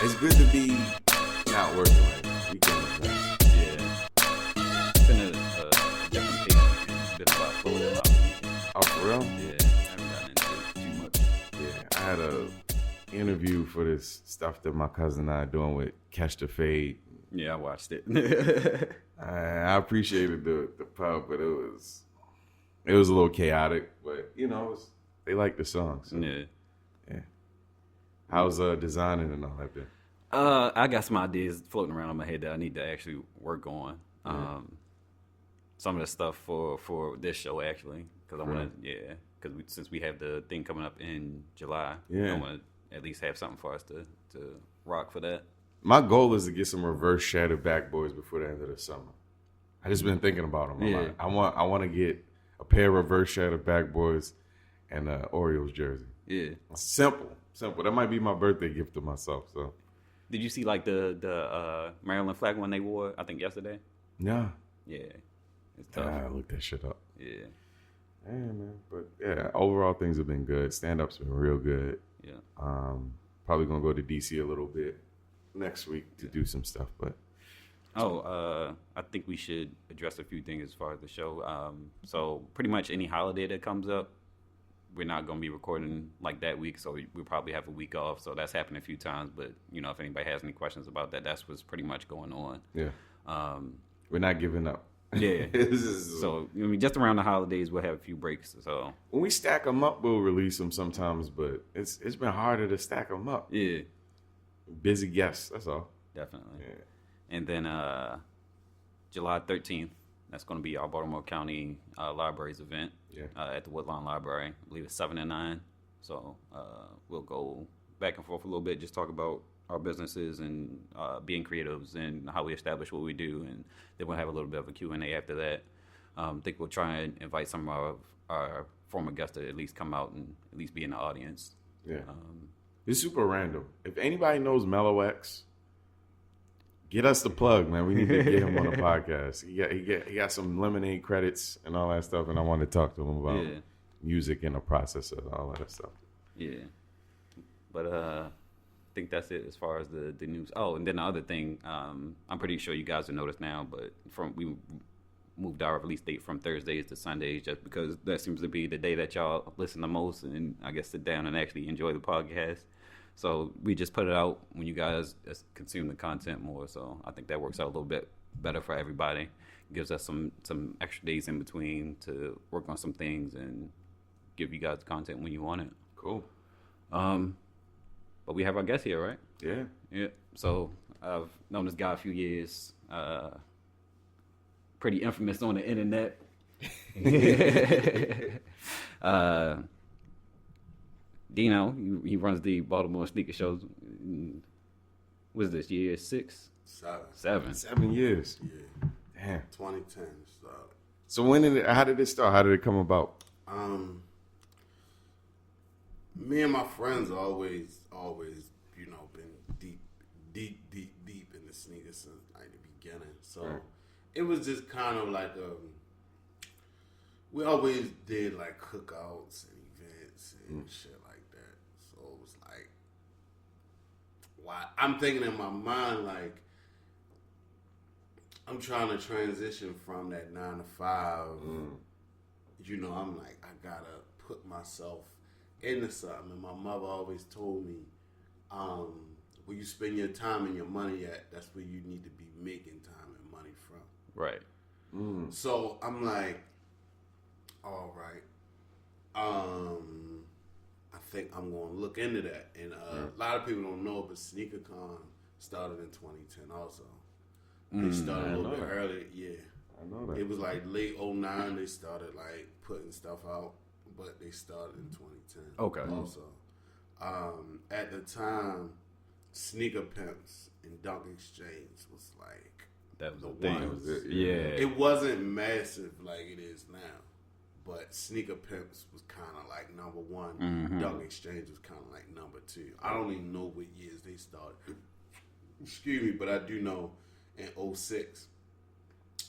It's good to be not working right now. Weekend, man. Yeah. It's been a different pace. It's been a lot slower than last weekend. Oh, for real? Yeah, I haven't gotten into it too much. Yeah, I had a interview for this stuff that my cousin and I are doing with Catch the Fade. Yeah, I watched it. I appreciated the pub, but it was a little chaotic. But you know, they like the songs. So. Yeah. How's designing and all that been? I got some ideas floating around in my head that I need to actually work on. Some of the stuff for this show actually, because I want to, because since we have the thing coming up in July, I want to at least have something for us to rock for that. My goal is to get some reverse shattered backboards before the end of the summer. I just been thinking about them. Yeah. I want to get a pair of reverse shattered backboards and an Orioles jersey. Yeah, simple. That might be my birthday gift to myself. So, did you see like the Maryland flag one they wore? I think yesterday. Yeah. Yeah, it's tough. I looked that shit up. Yeah. Yeah, man. But yeah, overall things have been good. Stand up's been real good. Yeah. Probably gonna go to DC a little bit next week to do some stuff. But I think we should address a few things as far as the show. So pretty much any holiday that comes up, we're not going to be recording like that week, so we'll probably have a week off. So that's happened a few times, but you know, if anybody has any questions about that, that's what's pretty much going on. Yeah. We're not giving up. Yeah. So I mean, just around the holidays, we'll have a few breaks. So when we stack them up, we'll release them sometimes, but it's been harder to stack them up. Yeah. Busy guests, that's all. Definitely. Yeah. And then July 13th, that's going to be our Baltimore County Libraries event at the Woodlawn Library. I believe it's 7 and 9. So we'll go back and forth a little bit, just talk about our businesses and being creatives and how we establish what we do. And then we'll have a little bit of a Q&A after that. I think we'll try and invite some of our former guests to at least come out and at least be in the audience. Yeah. It's super random. If anybody knows Mellow X, get us the plug, man. We need to get him on the podcast. He got some Lemonade credits and all that stuff, and I want to talk to him about music and the process of all that stuff. Yeah. But I think that's it as far as the news. Oh, and then the other thing, I'm pretty sure you guys have noticed now, but we moved our release date from Thursdays to Sundays just because that seems to be the day that y'all listen the most and I guess sit down and actually enjoy the podcast. So we just put it out when you guys consume the content more. So I think that works out a little bit better for everybody. It gives us some extra days in between to work on some things and give you guys the content when you want it. Cool. But we have our guest here, right? Yeah. Yeah. So I've known this guy a few years. Pretty infamous on the internet. Dino, he runs the Baltimore Sneaker Show. What is this, year 6? 7. 7 years. Yeah. Damn. 2010 started. So how did it start? How did it come about? Me and my friends always, you know, been deep in the sneakers since like the beginning. So it was just kind of like we always did like cookouts and events and shit like that. So it was like, why? I'm thinking in my mind like I'm trying to transition from that 9 to 5. You know, I'm like I gotta put myself into something. And my mother always told me, where you spend your time and your money at, that's where you need to be making time and money from. Right. So I'm like, all right. I think I'm going to look into that. And a lot of people don't know, but SneakerCon started in 2010 also. They started a little bit earlier. Yeah. I know that. It was like late 09 they started like putting stuff out, but they started in 2010. Okay. Also. At the time, Sneaker Pimps and Dunk Exchange was like that was the the ones. thing. Yeah. It wasn't massive like it is now, but Sneaker Pimps was kind of like number 1. Dunk Exchange was kind of like number 2. I don't even know what years they started. Excuse me, but I do know in 06,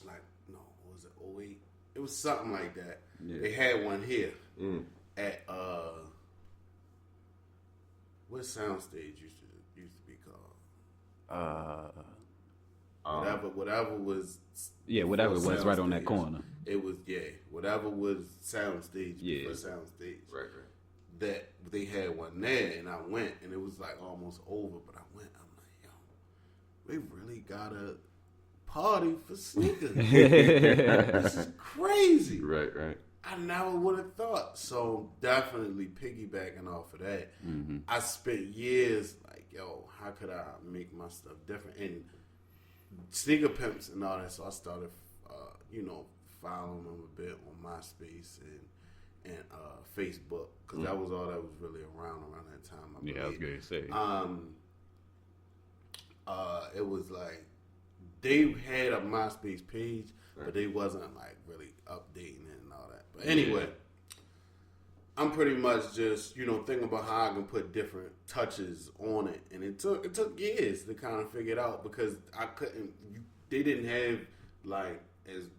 like, no, was it 08? It was something like that. Yeah. They had one here at, what soundstage used to be called? Whatever was. Yeah, whatever it was right on that corner. It was whatever was soundstage. Yeah, for soundstage. Right. That they had one there, and I went, and it was like almost over. But I went. I'm like, yo, we really got a party for sneakers. This is crazy. Right. I never would have thought. So definitely piggybacking off of that, I spent years like, yo, how could I make my stuff different? And sneaker pimps and all that. So I started, following them a bit on MySpace and Facebook, because that was all that was really around that time. I was going to say. It was like they had a MySpace page, but they wasn't like really updating it and all that. But anyway, I'm pretty much just thinking about how I can put different touches on it, and it took years to kind of figure it out, because I couldn't. They didn't have like as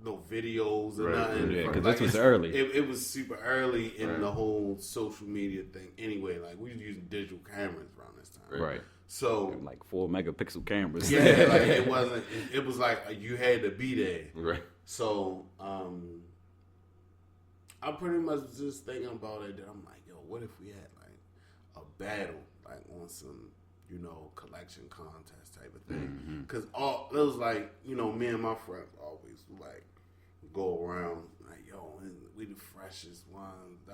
no videos or nothing. Yeah, because this was early. It was super early in the whole social media thing. Anyway, like we was using digital cameras around this time. Right. So like 4 megapixel cameras. Yeah, like it wasn't. It was like you had to be there. Right. So I pretty much was just thinking about it. That I'm like, yo, what if we had like a battle, like on some collection contest type of thing? Because it was like me and my friends always like go around like, yo, we the freshest ones.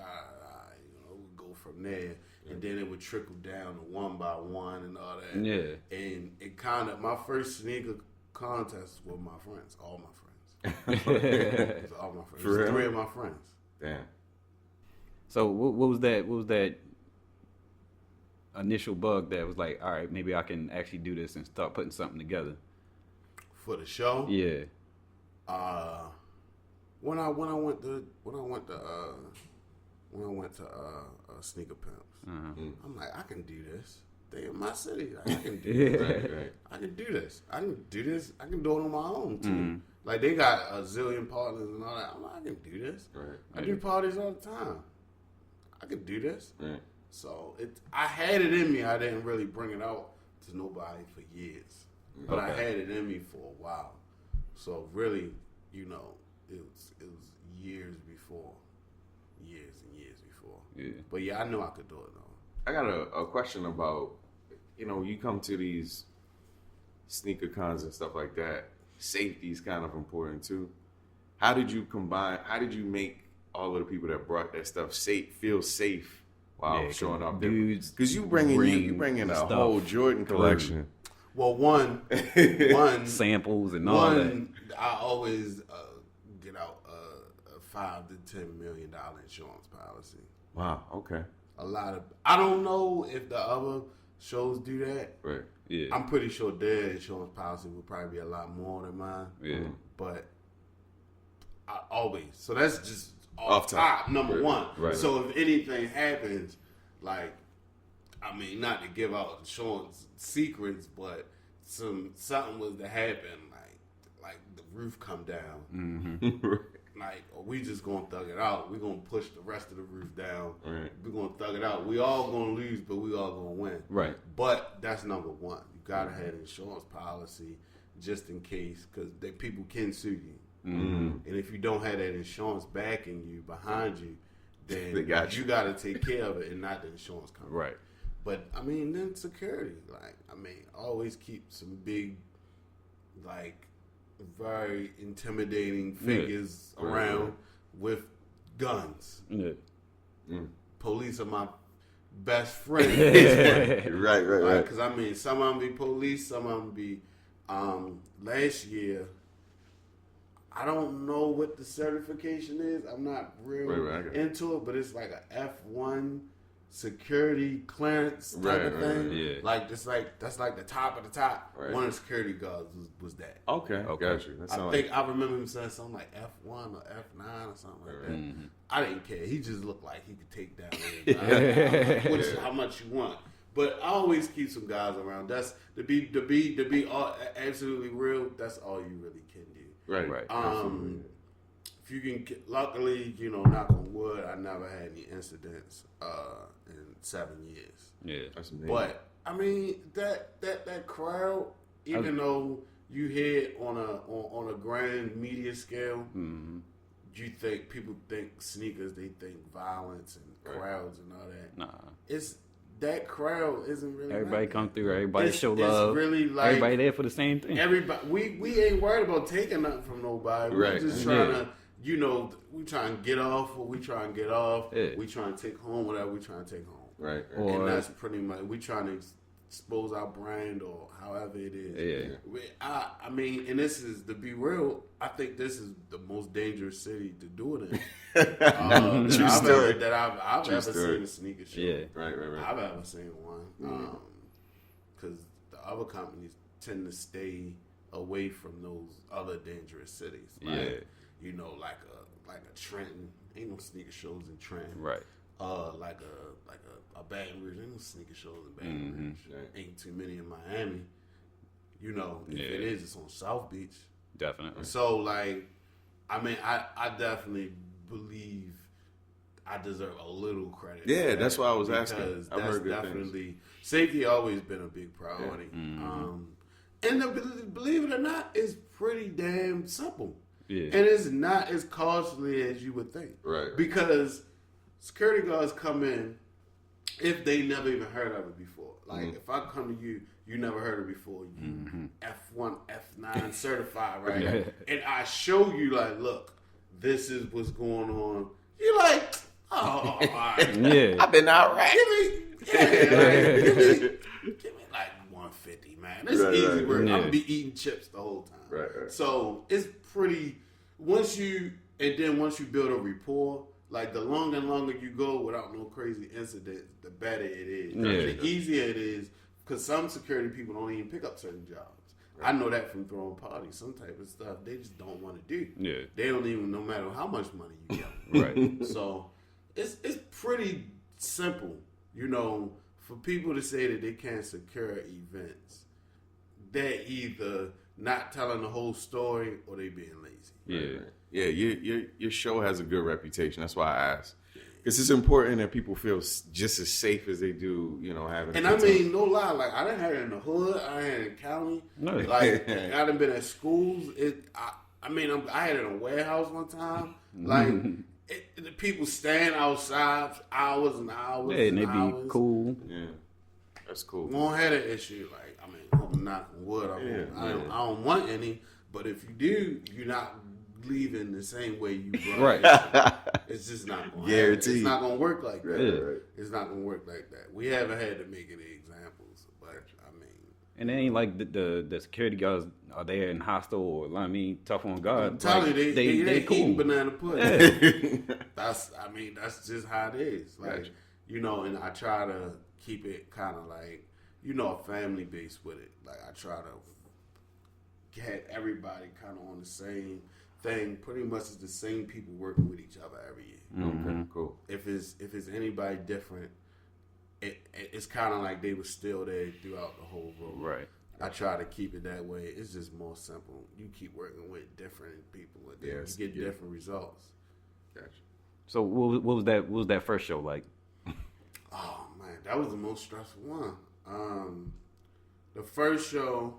We go from there. And then it would trickle down to one by one and all that. Yeah. And it kind of, my first sneaker contest was my friends, all my friends. It was all my friends. It was 3 of my friends. Damn. So what was that initial bug that was like, all right, maybe I can actually do this and start putting something together? For the show? Yeah. When I went to Sneaker Pimps, I'm like, I can do this. They in my city. Like, I can do this. Right. I can do this. I can do this. I can do it on my own too. Like they got a zillion partners and all that. I'm like, I can do this. Right. I do parties all the time. I can do this. Right. So I had it in me. I didn't really bring it out to nobody for years, but I had it in me for a while. So really, it was years before. Yeah. But yeah, I knew I could do it though. I got a question about, you come to these sneaker cons and stuff like that. Safety is kind of important too. How did you make all of the people that brought that stuff feel safe while showing off their dudes? Because you bring in a whole Jordan collection. Well, one samples and all that. I always get out a $5 to $10 million insurance policy. Wow. Okay. I don't know if the other shows do that. Right. Yeah. I'm pretty sure their insurance policy would probably be a lot more than mine. Yeah. But I always. So that's just off top, number one. Right. So if anything happens, like, not to give out insurance secrets, but something was to happen, like the roof come down. Like, we just gonna thug it out. We gonna push the rest of the roof down. Right. We gonna thug it out. We all gonna lose, but we all gonna win. Right. But that's number one. You gotta have an insurance policy just in case, because people can sue you. And if you don't have that insurance backing you, behind you, then you gotta take care of it and not the insurance company. Right. But then security, always keep some big, very intimidating figures around with guns. Yeah. Police are my best friend. Right. Because some of them be police, some of them be. Last year, I don't know what the certification is. I'm not real into it, but it's like a F1 security clearance type of thing. Yeah. That's like the top of the top. Right. One of the security guards was that. Okay. Got you. I remember him saying something like F1 or F9 or something like that. I didn't care. He just looked like he could take down anybody. How much you want. But I always keep some guys around. That's to be all, absolutely real. That's all you really can do. Right. if you can luckily, knock on wood, I never had any incidents in 7 years. Yeah, That's amazing. But I mean that crowd, even though you hear it on a grand media scale, you think people think sneakers, they think violence and crowds and all that. Nah, It's that crowd isn't really. everybody nothing. come through. Everybody show It's love. really like Everybody there for the same thing. everybody. We ain't worried about taking nothing from nobody. Right. We just trying to. We trying to get off what we trying to get off. Yeah. We trying to take home whatever we trying to take home. Right. Or- And that's pretty much, we trying to expose our brand or however it is. Yeah. I mean, and this is, to be real, I think this is the most dangerous city to do it in. that I've True ever story. seen a sneaker show. Yeah. Right. I've ever seen one. Because the other companies tend to stay away from those other dangerous cities. Like, like a Trenton. Ain't no sneaker shows in Trenton. Right. Like a Baton Rouge. Ain't no sneaker shows in Baton Rouge. Right. Ain't too many in Miami. If it is, it's on South Beach. Definitely. So, like, I mean, I definitely believe I deserve a little credit. Yeah, for that that's why I was asking. because I've that's heard good definitely safety always been a big priority. And believe it or not, it's pretty damn simple. Yeah. And it's not as costly as you would think. Right. Because security guards come in if they never even heard of it before. Like, if I come to you, you never heard of it before. You F1, F9 certified, right? Yeah. And I show you, like, look, this is what's going on. You're like, oh, all right. Yeah. I've been out right. Give me like 150, man. It's Right, easy right. work. Yeah. I'm gonna be eating chips the whole time. Right, right. So it's pretty. Once you build a rapport, like the longer and longer you go without no crazy incidents, the better it is. Yeah. The easier it is, because some security people don't even pick up certain jobs. I know that from throwing parties, some type of stuff they just don't want to do. Yeah. They don't even, no matter how much money you get. Right. So it's pretty simple, for people to say that they can't secure events. They're either not telling the whole story or they being lazy. Yeah. Yeah, your show has a good reputation. That's why I asked. Because it's important that people feel just as safe as they do, having. And I mean, no lie, like I done had it in the hood, I had it in county, No. like I done been at schools. I had it in a warehouse one time. Like the people stand outside for hours and hours. Yeah, and they be hours. cool. Yeah, that's cool. We won't have that issue. Like, I'm knocking wood. I don't want any. But if you do, you're not leaving the same way you brought. Right. It's just not going to Guaranteed. It's not going to work like that. Right. It's not going to work like that. We haven't had to make any examples, but And it ain't like the security guards are there and hostile or tough on God. I'm telling you, they cool. eating banana pudding. That's just how it is. Like, Gotcha. and I try to keep it kind of like, a family base with it. Like, I try to get everybody kind of on the same thing. Pretty much it's the same people working with each other every year. Okay, cool. If it's anybody different, it's kind of like they were still there throughout the whole road. Right. I try to keep it that way. It's just more simple. You keep working with different people, and then Yes, you get yeah. different results. Gotcha. So what was that first show like? Oh man, that was the most stressful one. The first show,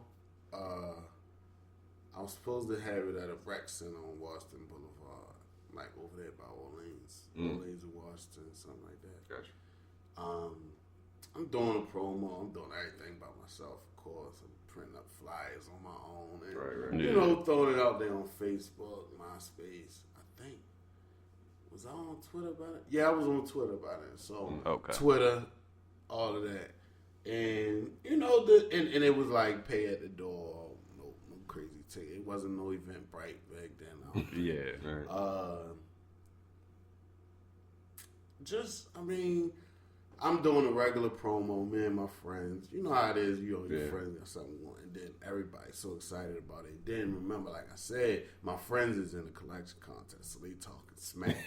I was supposed to have it at a rec center on Washington Boulevard, like over there by Orleans, Orleans and Washington, something like that. Gotcha. I'm doing a promo. I'm doing everything by myself, of course. I'm printing up flyers on my own, and Right. throwing it out there on Facebook, MySpace. I think was I on Twitter about it? Yeah, I was on Twitter about it. So Okay. Twitter, all of that, and and it was like pay at the door, no crazy ticket. It wasn't no Eventbrite back then. I don't Yeah. Right. I'm doing a regular promo, me and my friends. You know how it is, your Yeah. friends got something going, and then everybody's so excited about it. Then remember, like I said, my friends is in the collection contest, so they talking smack.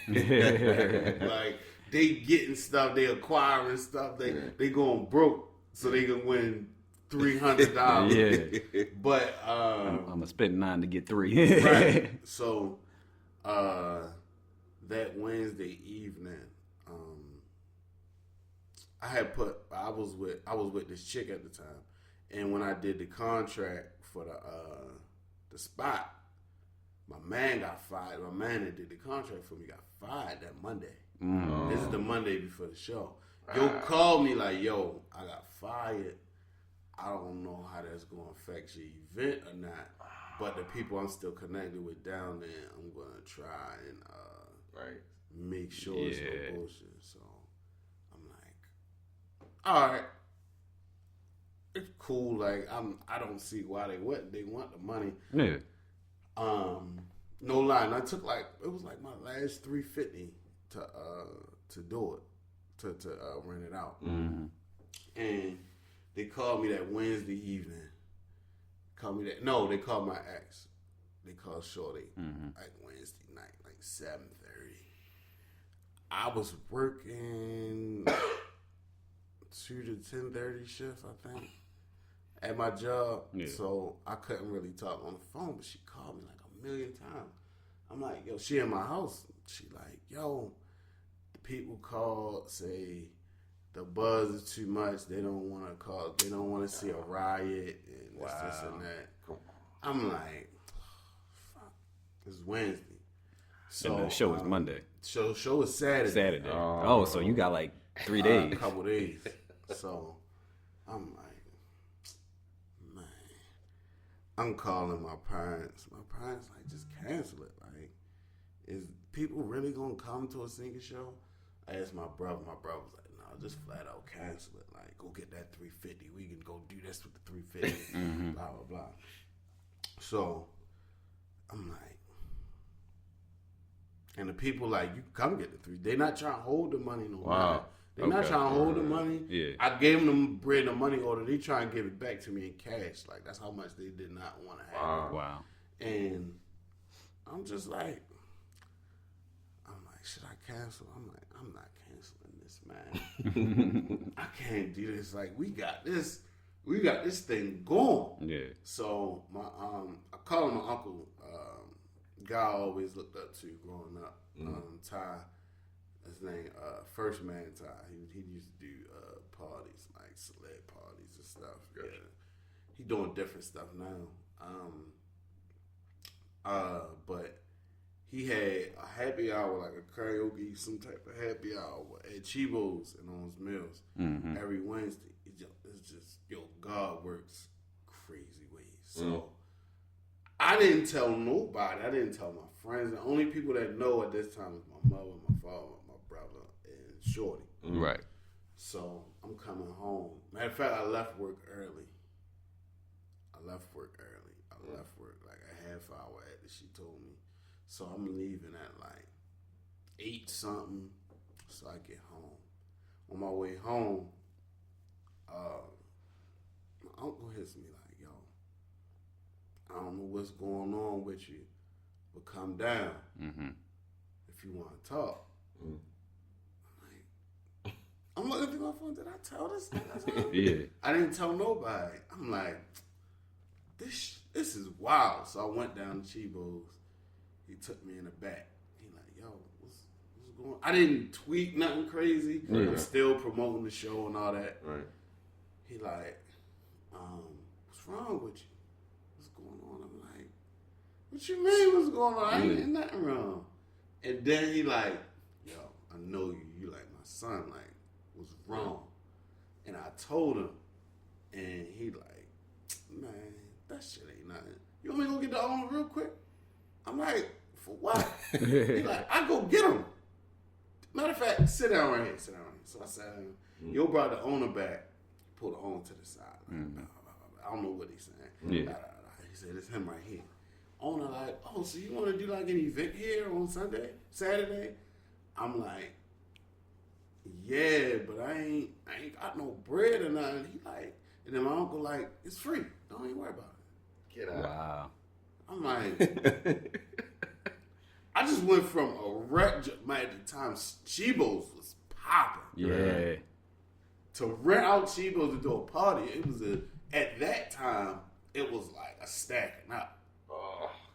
Like, they getting stuff, they acquiring stuff, they going broke so they can win $300. Yeah. But I'm gonna spend 9 to get 3. right. So that Wednesday evening, I was with this chick at the time, and when I did the contract for the spot, my man got fired. My man that did the contract for me got fired that Monday. This is the Monday before the show. Yo called me like, yo, I got fired. I don't know how that's going to affect your event or not, but the people I'm still connected with down there, I'm going to try and make sure it's no bullshit. So I'm like, all right, it's cool. Like I don't see why they want the money. Yeah. No lie. And I took it was like my last $350 to do it, to rent it out. Mm-hmm. And they called me that Wednesday evening. They called my ex. They called Shorty like Wednesday night, like 7:30. I was working 2 to 10:30 shifts, I think, at my job. Yeah. So I couldn't really talk on the phone, but she called me like a million times. I'm like, yo, she in my house. She like, yo, the people called, say the buzz is too much. They don't want to call. They don't want to see a riot and this and that. I'm like, fuck. It's Wednesday. So and the show is Monday. Show is Saturday. Oh, so you got like 3 days. A couple days. So I'm like, man, I'm calling my parents. My parents like, just cancel it. Like, is people really gonna come to a sneaker show? I asked my brother. My brother was like, no, just flat out cancel it. Like, go get that $350. We can go do this with the $350. Blah blah blah. So I'm like, and the people like, you come get the $3. They not trying to hold the money no more. They not trying to hold the money. Yeah. I gave them bread and money order. They try and give it back to me in cash. Like, that's how much they did not want to have. Wow. And I'm just like, should I cancel? I'm like, I'm not canceling this, man. I can't do this. Like, we got this thing going. Yeah. So I call him my uncle. Guy I always looked up to growing up. Ty, his name First Man Ty. He used to do parties, like celeb parties and stuff. Gotcha. Yeah. He doing different stuff now. But he had a happy hour, like a karaoke, some type of happy hour at Chibo's and on his Mills every Wednesday. It's just, God works crazy ways. So I didn't tell nobody. I didn't tell my friends. The only people that know at this time is my mother, my father, my brother, and Shorty. Right. So I'm coming home. Matter of fact, I left work early. I left work like a half hour after she told me. So I'm leaving at like 8 something. So I get home. On my way home, my uncle hits me like, yo, I don't know what's going on with you, but come down if you want to talk. I'm looking through my phone. Did I tell this nigga? Yeah. I didn't tell nobody. I'm like, this is wild. So I went down to Chibo's. He took me in the back. He like, yo, what's going on? I didn't tweet nothing crazy. I'm still promoting the show and all that. Right. He like, what's wrong with you? What's going on? I'm like, what you mean what's going on? I ain't nothing wrong. And then he like, yo, I know you. You like my son. Like, what's wrong? And I told him. And he like, man, that shit ain't nothing. You want me to go get the owner real quick? I'm like, for what? He like, I go get him. Matter of fact, sit down right here. So I sat down. Yo brought the owner back. Pulled the owner to the side. Like, blah, blah, blah. I don't know what he's saying. Yeah. Blah, blah, blah. He said, it's him right here. Owner like, oh, so you want to do like an event here on Saturday? I'm like, yeah, but I ain't got no bread or nothing. He like, and then my uncle like, it's free. Don't even worry about it. Get out. Wow. I'm like, I just went from a wreck, at the time, Chibo's was popping. Yeah. To rent out Chibo's to do a party, at that time, it was like a stacking up.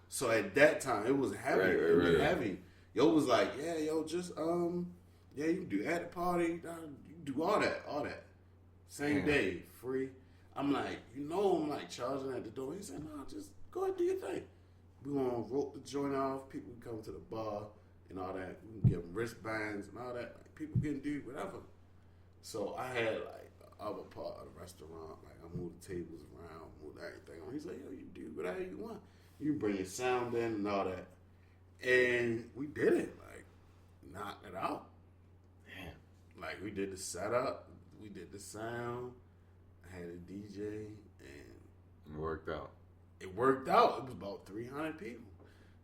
So at that time, it was heavy. It was heavy. Yo was like, yeah, yo, just yeah, you can do at the party, you do all that. Same day, free. I'm like, I'm like charging at the door. He said, no, just go ahead and do your thing. We gonna rope the joint off. People can come to the bar and all that. We can give them wristbands and all that. Like, people can do whatever. So I had like the other part of the restaurant. Like I moved the tables around, moved everything on. He's like, yo, you do whatever you want. You can bring your sound in and all that. And we did it. Like, knocked it out. Damn. Like we did the setup. We did the sound. I had a DJ and it worked out. It worked out. It was about 300 people.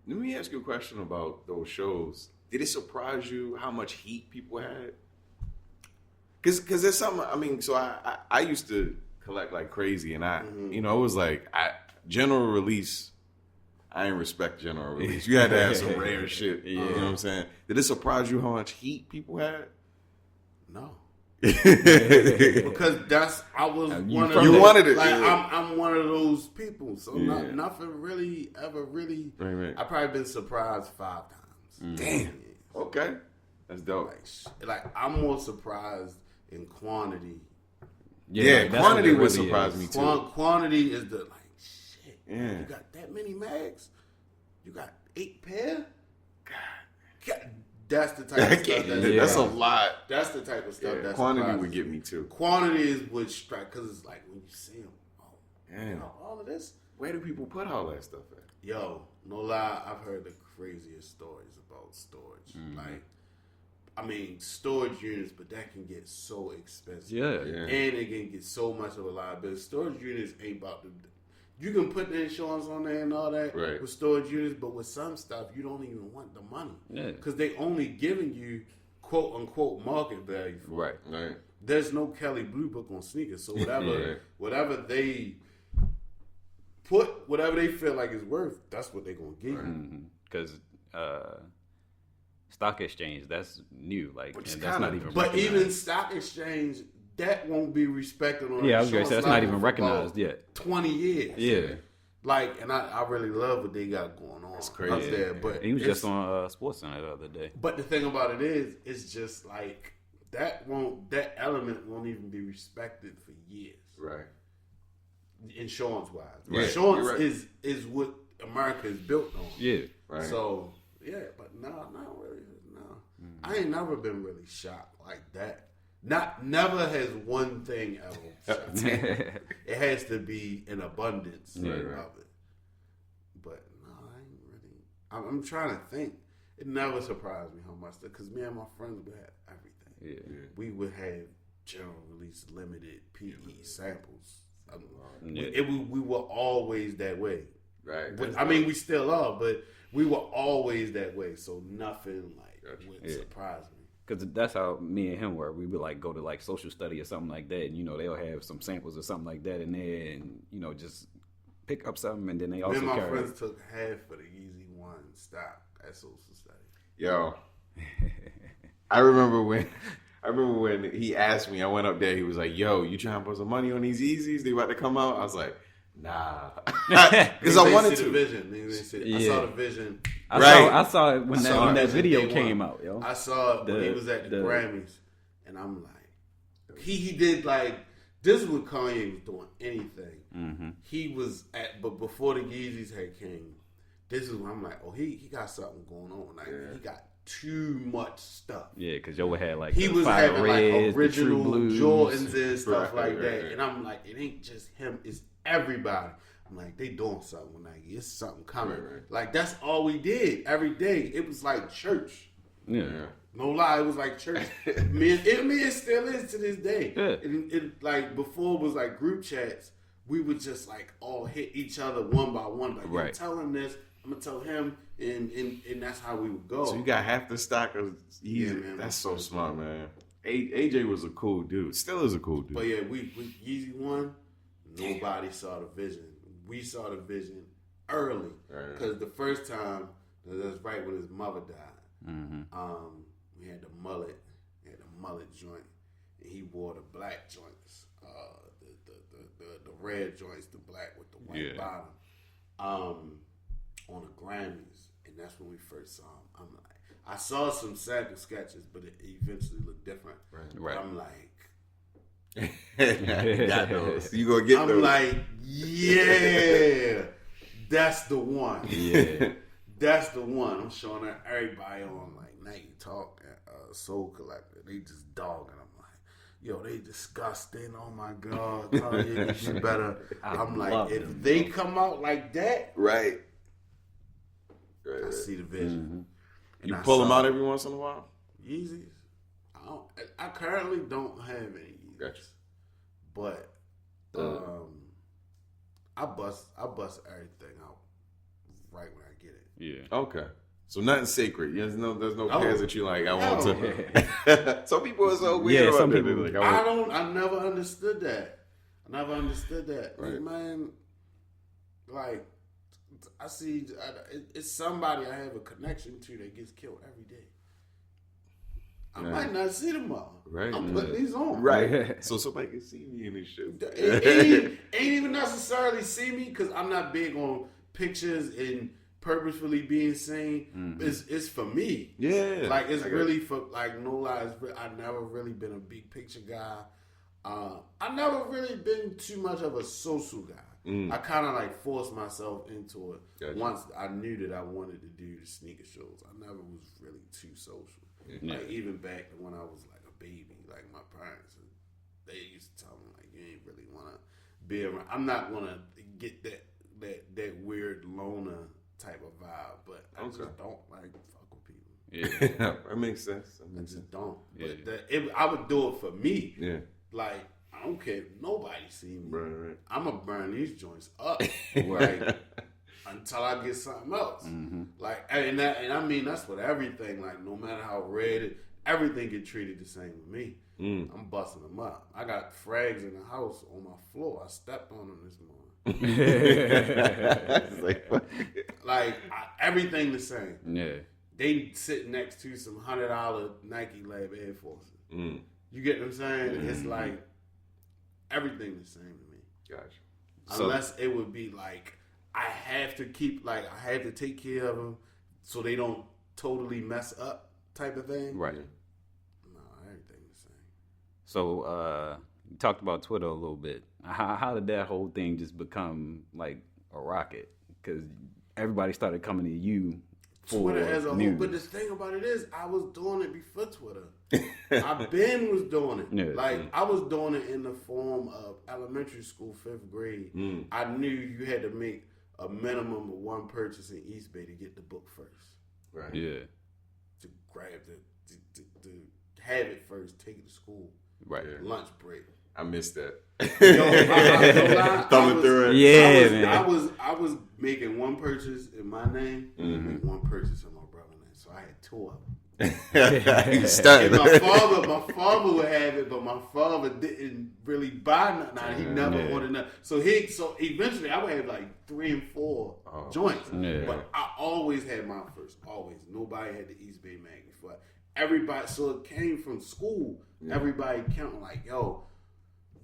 Let me ask you a question about those shows. Did it surprise you how much heat people had? Because there's something, I mean, so I used to collect like crazy, and it was like, general release, I didn't respect general release. You had to have some rare shit. You know what I'm saying? Did it surprise you how much heat people had? No. Because I was one of you wanted it. Like I'm one of those people. So nothing really ever really. Right. I've probably been surprised 5 times. Damn. Okay. That's dope. Like I'm more surprised in quantity. Yeah, quantity would surprise me too. Quantity is the shit. Yeah. You got that many mags? You got 8 pair? God. That's the type of stuff. That's a lot. That's the type of stuff. That's quantity would get me too. Quantity is what strike, because it's like when you see them, damn, all of this. Where do people put all that stuff at? Yo, no lie, I've heard the craziest stories about storage. Like, I mean, storage units, but that can get so expensive. Yeah. And it can get so much of a liability. Storage units ain't about to. You can put the insurance on there and all that with storage units, but with some stuff, you don't even want the money. Yeah. Because they only giving you quote unquote market value for it. Right. There's no Kelly Blue Book on sneakers. So whatever they put, whatever they feel like is worth, that's what they're going to give you. Because stock exchange, that's new. Like, and that's not even But even stock exchange, that won't be respected on I was going to say, that's not even recognized yet. 20 years. Yeah. Like, and I really love what they got going on. That's crazy. Up there. But he was just on SportsCenter the other day. But the thing about it is, it's just like, that element won't even be respected for years. Right. Insurance-wise. Right. Insurance is what America is built on. Yeah. Right. So, yeah, but not really. No. I ain't never been really shocked like that. Never has one thing ever. It has to be an abundance of it. But no, I ain't really. I'm trying to think. It never surprised me how much, because me and my friends would have everything. Yeah. We would have general release limited PE samples. We were always that way. Right. But, I mean, we still are, but we were always that way. So nothing would surprise me. Because that's how me and him were. We would like go to like social study or something like that, and they'll have some samples or something like that in there, and just pick up something, and then they also me and my carry. Friends took half of the Yeezy 1 stock at social study. Yo, I remember when he asked me. I went up there. He was like, "Yo, you trying to put some money on these Yeezys? They about to come out?" I was like, "Nah," because I wanted to. The vision. I saw the vision. I saw it when that video came out. Yo, I saw it when he was at the Grammys, and I'm like, he did like, this is when Kanye was doing anything. Mm-hmm. He was but before the Yeezys had came, this is when I'm like, oh, he got something going on. Like he got too much stuff. Yeah, because Yo had like he was having Reds, like original Blues, Jordans and stuff like that, and I'm like, it ain't just him, it's everybody. I'm like, they doing something with Nike. It's something coming. Right. Like, that's all we did every day. It was like church. Yeah. No lie, it was like church. It still is to this day. Yeah. It like, before it was like group chats, we would just like all hit each other one by one. Like, right. Tell him this, I'm going to tell him, and that's how we would go. So you got half the stock of Yeezy. Yeah, man, that's so smart, man. AJ was a cool dude. Still is a cool dude. But yeah, we Yeezy 1, nobody saw the vision. We saw the vision early, because the first time, that's right when his mother died. Mm-hmm. We had the mullet joint, and he wore the black joints, the red joints, the black with the white bottom. on the Grammys, and that's when we first saw him. I'm like, I saw some sample sketches, but it eventually looked different. Right. I'm like, You got those. You gonna get I'm those. like, yeah, that's the one. Yeah. That's the one. I'm showing that everybody on like Nike Talk and Soul Collector. They just dogging. I'm like, yo, they disgusting. Oh my God, Kanye, you better. I'm like, if they come out like that, Right. I see the vision. And You I pull them saw out every once in a while? Yeezys. I currently don't have any Yeezys. Gotcha. But I bust everything out right when I get it. Yeah. Okay. So nothing sacred. There's no Oh. pairs that you like. I want No. to. Some people are so weird. Yeah, about some that. people- Like, I never understood that. Right. Right. Man, like, I see, it's somebody I have a connection to that gets killed every day. I might not see them all. Right. I'm putting these on. Right. So somebody can see me in this shoe. Ain't even necessarily see me because I'm not big on pictures and purposefully being seen. It's for me. Yeah. Like, it's really for, like, no lie. I've never really been a big picture guy. I've never really been too much of a social guy. I kind of like forced myself into it once I knew that I wanted to do the sneaker shows. I never was really too social. Yeah. Like, even back when I was like a baby, like my parents, they used to tell me like, you ain't really want to be around. I'm not gonna get that weird loner type of vibe, but I just don't like fuck with people. Yeah. That makes sense. I just don't. Yeah. But I would do it for me. Yeah. Like, I don't care if nobody see me. Right. I'm gonna burn these joints up, like, until I get something else. Like, and I mean that's with everything. Like, no matter how red everything get treated the same with me. I'm busting them up. I got frags in the house on my floor. I stepped on them this morning. Like, everything the same. Yeah. They sit next to some $100 Nike Lab Air Forces. You get what I'm saying? It's like everything the same to me. Gotcha. Unless it would be like I have to take care of them so they don't totally mess up type of thing. Right. No, everything the same. So you talked about Twitter a little bit. How did that whole thing just become like a rocket? Because everybody started coming to you for Twitter as a whole. news. But the thing about it is, I was doing it before Twitter. I been was doing it. Yeah. Like, I was doing it in the form of elementary school, 5th grade. I knew you had to make a minimum of one purchase in East Bay to get the book first. Right. Yeah. To grab to have it first, take it to school. Right. Yeah. Lunch break. I missed that. Thumbing through it. Yeah, man. I was making one purchase in my name and make one purchase in my brother's name. So I had two of them. You stunned. And my father would have it, but my father didn't really buy nothing. Nah, he never wanted nothing. So eventually I would have like 3 and 4 joints. Yeah. But I always had mine first. Always. Nobody had the East Bay mag before. Everybody, so it came from school. Everybody counting like, yo,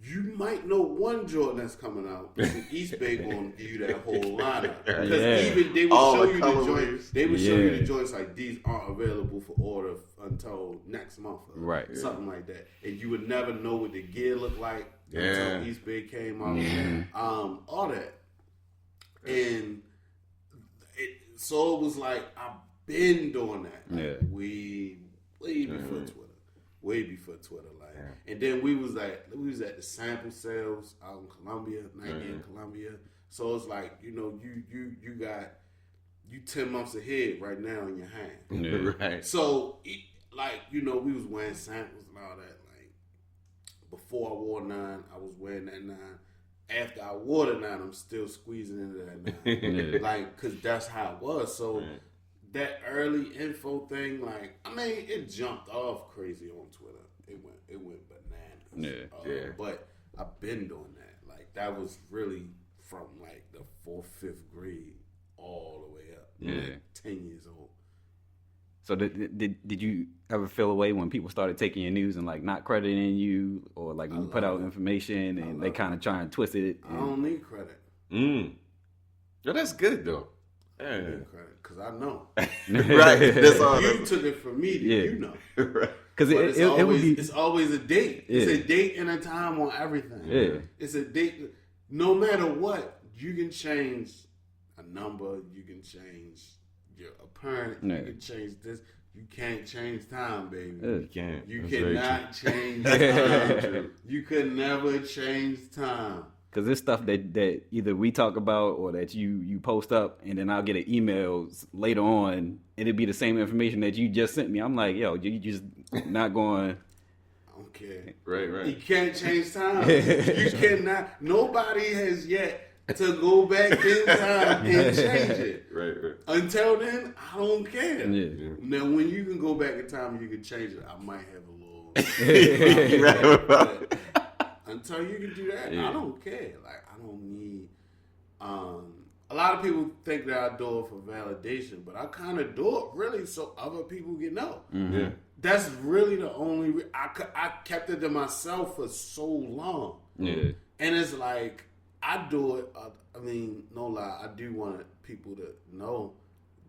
you might know one Jordan that's coming out, but the East Bay going to give you that whole lineup. Because even they would show you the joints. They would show you the joints like these aren't available for order until next month, or Right. something like that. And you would never know what the gear looked like until East Bay came out. All that, and so it was like I've been doing that. Like, way before Twitter. Way before Twitter, like, and then we was at the sample sales out in Columbia, Nike in Columbia. So it's like, you know, you got 10 months ahead right now in your hand. Yeah. Right. So like, you know, we was wearing samples and all that. Like, before I wore 9, I was wearing that 9. After I wore the 9, I'm still squeezing into that 9. Like, cause that's how it was. So. That early info thing, like, I mean, it jumped off crazy on Twitter. It went bananas. But I've been doing that. Like, that was really from like the 4th, 5th grade all the way up. Like 10 years old. So did you ever feel away when people started taking your news and like not crediting you, or like when you put out information and they kind of try and twist it? I don't need credit. Yeah, that's good though. Yeah. Because I know. Right. That's all. You took it from me, you know. Right. Because it's always a date. Yeah. It's a date and a time on everything. Yeah. It's a date. No matter what, you can change a number. You can change your appearance. Yeah. You can change this. You can't change time, baby. Yeah. You can't. You That's very cannot true. change time. You could never change time. Because it's stuff that either we talk about or that you post up, and then I'll get an email later on, and it'll be the same information that you just sent me. I'm like, yo, you just not going. I don't care. Right. You can't change time. You cannot. Nobody has yet to go back in time and change it. Right. Until then, I don't care. Yeah. Now, when you can go back in time and you can change it, I might have a little. But until you can do that, I don't care. Like, I don't need. A lot of people think that I do it for validation, but I kind of do it really so other people can know. Mm-hmm. Yeah. That's really the only. I kept it to myself for so long. Yeah. And it's like, I do it. I mean, no lie, I do want people to know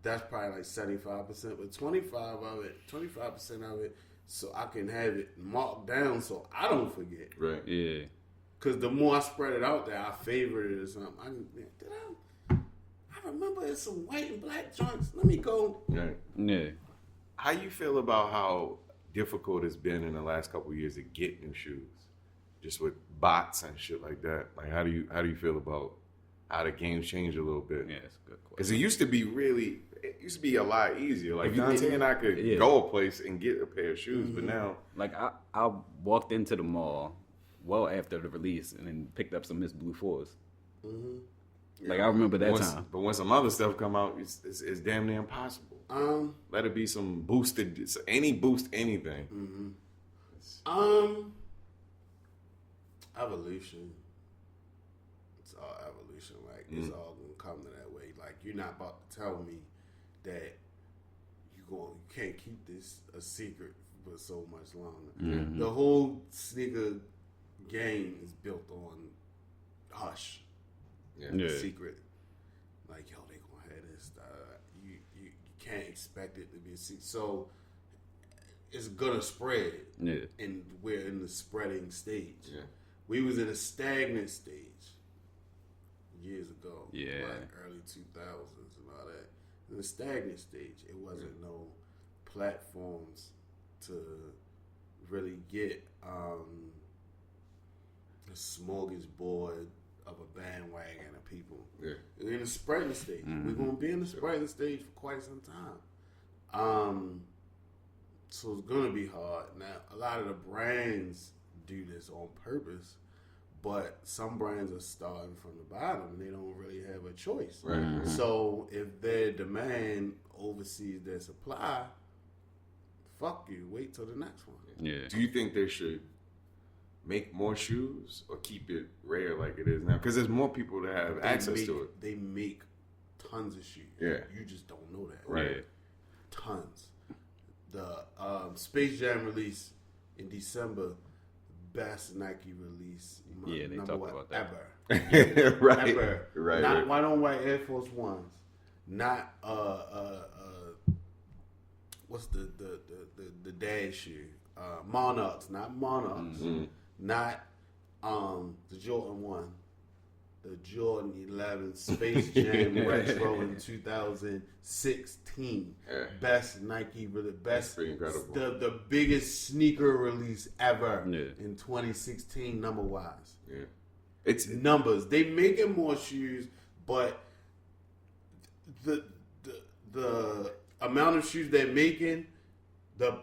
that's probably like 75%, but 25% of it, so I can have it marked down so I don't forget. Right. Yeah. Because the more I spread it out there, I favorite it or something. I remember it's some white and black joints. Let me go. Right. Yeah. How you feel about how difficult it's been in the last couple of years to get new shoes, just with bots and shit like that? Like, how do you feel about how the game's changed a little bit? Yeah, that's a good question. Because it used to be a lot easier. Like Donte and I could Yeah. go a place and get a pair of shoes, but now Like I walked into the mall well after the release and then picked up some Miss Blue 4s. Like I remember that time. But when some other stuff come out, it's damn near impossible. Let it be some boosted, any boost anything. Evolution. It's all evolution. Like, it's all gonna come to that way. Like, you're not about to tell me that you can't keep this a secret for so much longer. The whole sneaker game is built on hush. Yeah. Secret. Like, yo, they gonna have this. You can't expect it to be a secret. So it's gonna spread. Yeah. And we're in the spreading stage. Yeah. We was in a stagnant stage years ago. Yeah. Like early 2000s and all that. In the stagnant stage, it wasn't no platforms to really get a smorgasbord of a bandwagon of people. Yeah. We're in a spreading stage. We're gonna be in the spreading stage for quite some time. So it's gonna be hard. Now, a lot of the brands do this on purpose, but some brands are starting from the bottom. They don't really have a choice. Right. So if their demand oversees their supply, fuck you. Wait till the next one. Yeah. Do you think they should make more shoes or keep it rare like it is now? Because there's more people that have access to it. They make tons of shoes. Yeah. You just don't know that. Right. Tons. The Space Jam release in December, best Nike release. Yeah, they talked about that. Ever. Right. Ever. Right. Not Right. white on white Air Force Ones. Not what's the dad shoe? Monarchs, not Monarchs. Not the Jordan 1. The Jordan 11 Space Jam Retro in 2016. Yeah. Best Nike, the best, pretty incredible. the biggest sneaker release ever Yeah. in 2016 number wise. Yeah. It's Numbers. They making more shoes, but the amount of shoes they're making, the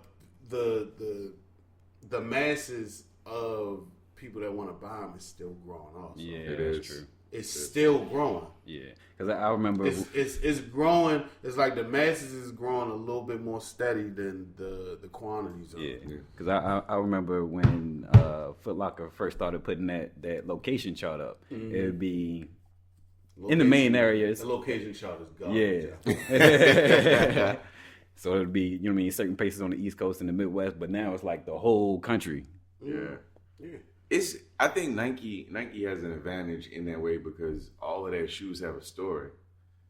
masses of people that want to buy them is still growing also. Yeah, It that's is. true. It's still growing. Yeah, because I remember. It's growing. It's like the masses is growing a little bit more steady than the quantities are. Yeah, because I remember when Foot Locker first started putting that location chart up. It would be in the main areas. The location chart is gone. Yeah. So it'd be, you know what I mean, certain places on the East Coast and the Midwest, but now it's like the whole country. yeah. Yeah. I think Nike has an advantage in that way because all of their shoes have a story.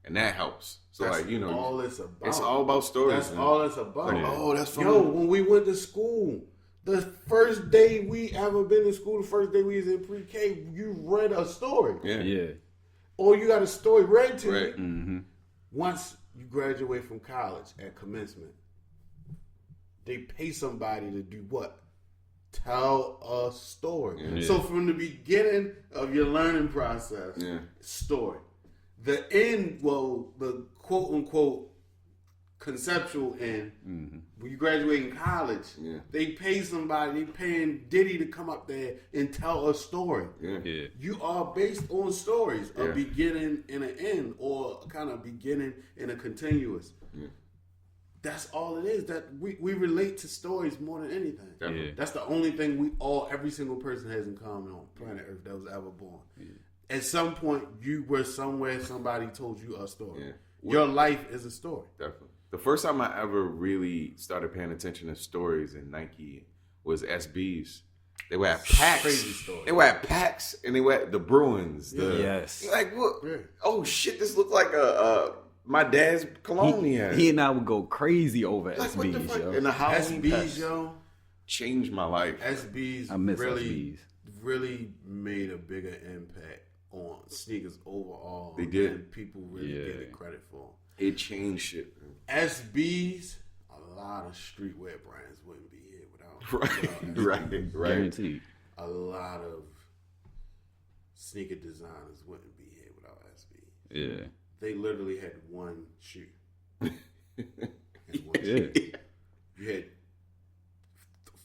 and that helps. So that's like, you know, all it's about. It's all about stories. That's man. all it's about. Like, oh, that's from when we went to school, the first day we ever been in school, the first day we was in pre-K, you read a story. Yeah. Or you got a story read to Right. you. Mm-hmm. Once you graduate from college at commencement, they pay somebody to do what? Tell a story. Yeah. So from the beginning of your learning process, story. The end, well, the quote unquote conceptual end, when you graduate in college, they pay somebody, they paying Diddy to come up there and tell a story. Yeah. You are based on stories, a beginning and an end, or kind of beginning and a continuous. That's all it is. That we relate to stories more than anything. Yeah. That's the only thing every single person has in common on planet Earth that was ever born. Yeah. At some point, you were somewhere, somebody told you a story. Yeah. Your life is a story. Definitely. The first time I ever really started paying attention to stories in Nike was SBs. They would have packs. Crazy story. They would have packs, and they would have the Bruins. Yes. You're like, what? Yeah. Oh shit! This looks like my dad's cologne. He and I would go crazy over like, SBs, yo. And the Halloween SBs, yo, changed my life. SBs I miss really, SBs. really made a bigger impact on sneakers overall. They did. And people really give it credit for. It changed shit. SBs, a lot of streetwear brands wouldn't be here without. Right. Guaranteed. A lot of sneaker designers wouldn't be here without SBs. Yeah. They literally had one shoe. Yeah. You had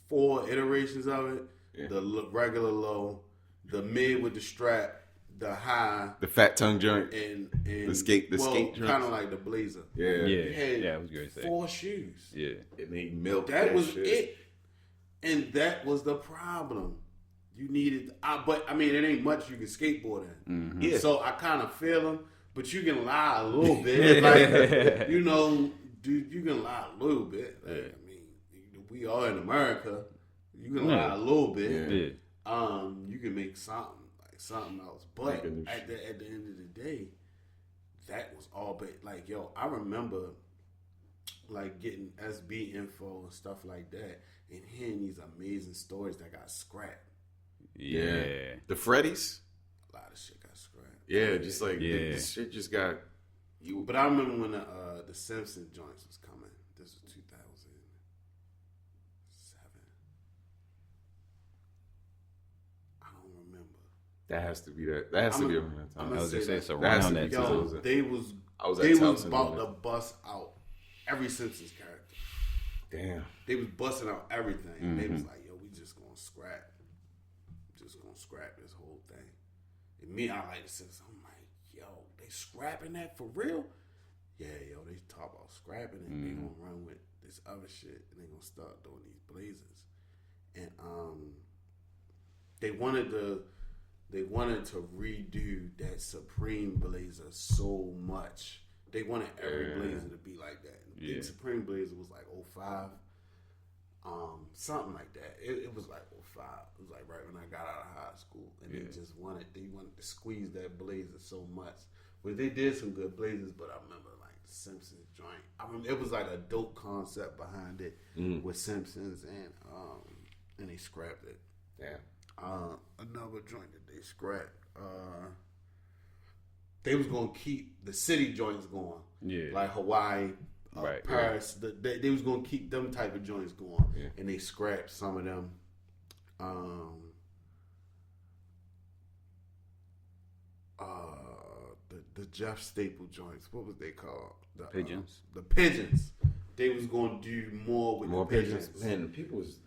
4 iterations of it. Yeah. The regular low, the mid with the strap, the high, the fat tongue joint, and the skate joint, kind of like the blazer. Yeah. I was gonna say 4 shoes. Yeah, and they milked that was shit. it, and that was the problem. You needed, but I mean, it ain't much you can skateboard in. Mm-hmm. Yeah. So I kind of feel them, but you can lie a little bit. Like, you know, dude, you can lie a little bit. Like, I mean, we are in America. You can lie a little bit. Yeah. You can make something else. But at the end of the day, that was all. But like, yo, I remember like getting SB info and stuff like that, and hearing these amazing stories that got scrapped. Yeah. The Freddies? A lot of shit got scrapped. Yeah, just like this shit just got you. But I remember when the Simpson joints was coming. This was 2007. I don't remember. That has to be that. That has to be around that time. I was just saying it's that around that Yo, time. they was about to bust out every Simpsons character. Damn. They was busting out everything. Mm-hmm. They was like, yo, we just gonna scrap. Just gonna scrap this whole thing. And me, I like the Simpsons. I'm like, yo, they scrapping that for real? Yeah, yo, they talk about scrapping it. They gonna run with this other shit and they gonna start doing these blazers. And they wanted to redo that Supreme blazer so much. They wanted every blazer to be like that. The Supreme blazer was like 05. Something like that. It was like 05. It was like right when I got out of high school. And they wanted to squeeze that blazer so much. Well, they did some good blazers, but I remember like the Simpsons joint. I remember it was like a dope concept behind it with Simpsons and they scrapped it. Damn. Another joint that they scrapped. They was gonna keep the city joints going. Yeah. Like Hawaii, Paris. They was gonna keep them type of joints going. Yeah. And they scrapped some of them. The Jeff Staple joints. What was they called? The Pigeons. The Pigeons. They was gonna do more with the pigeons. Man, people was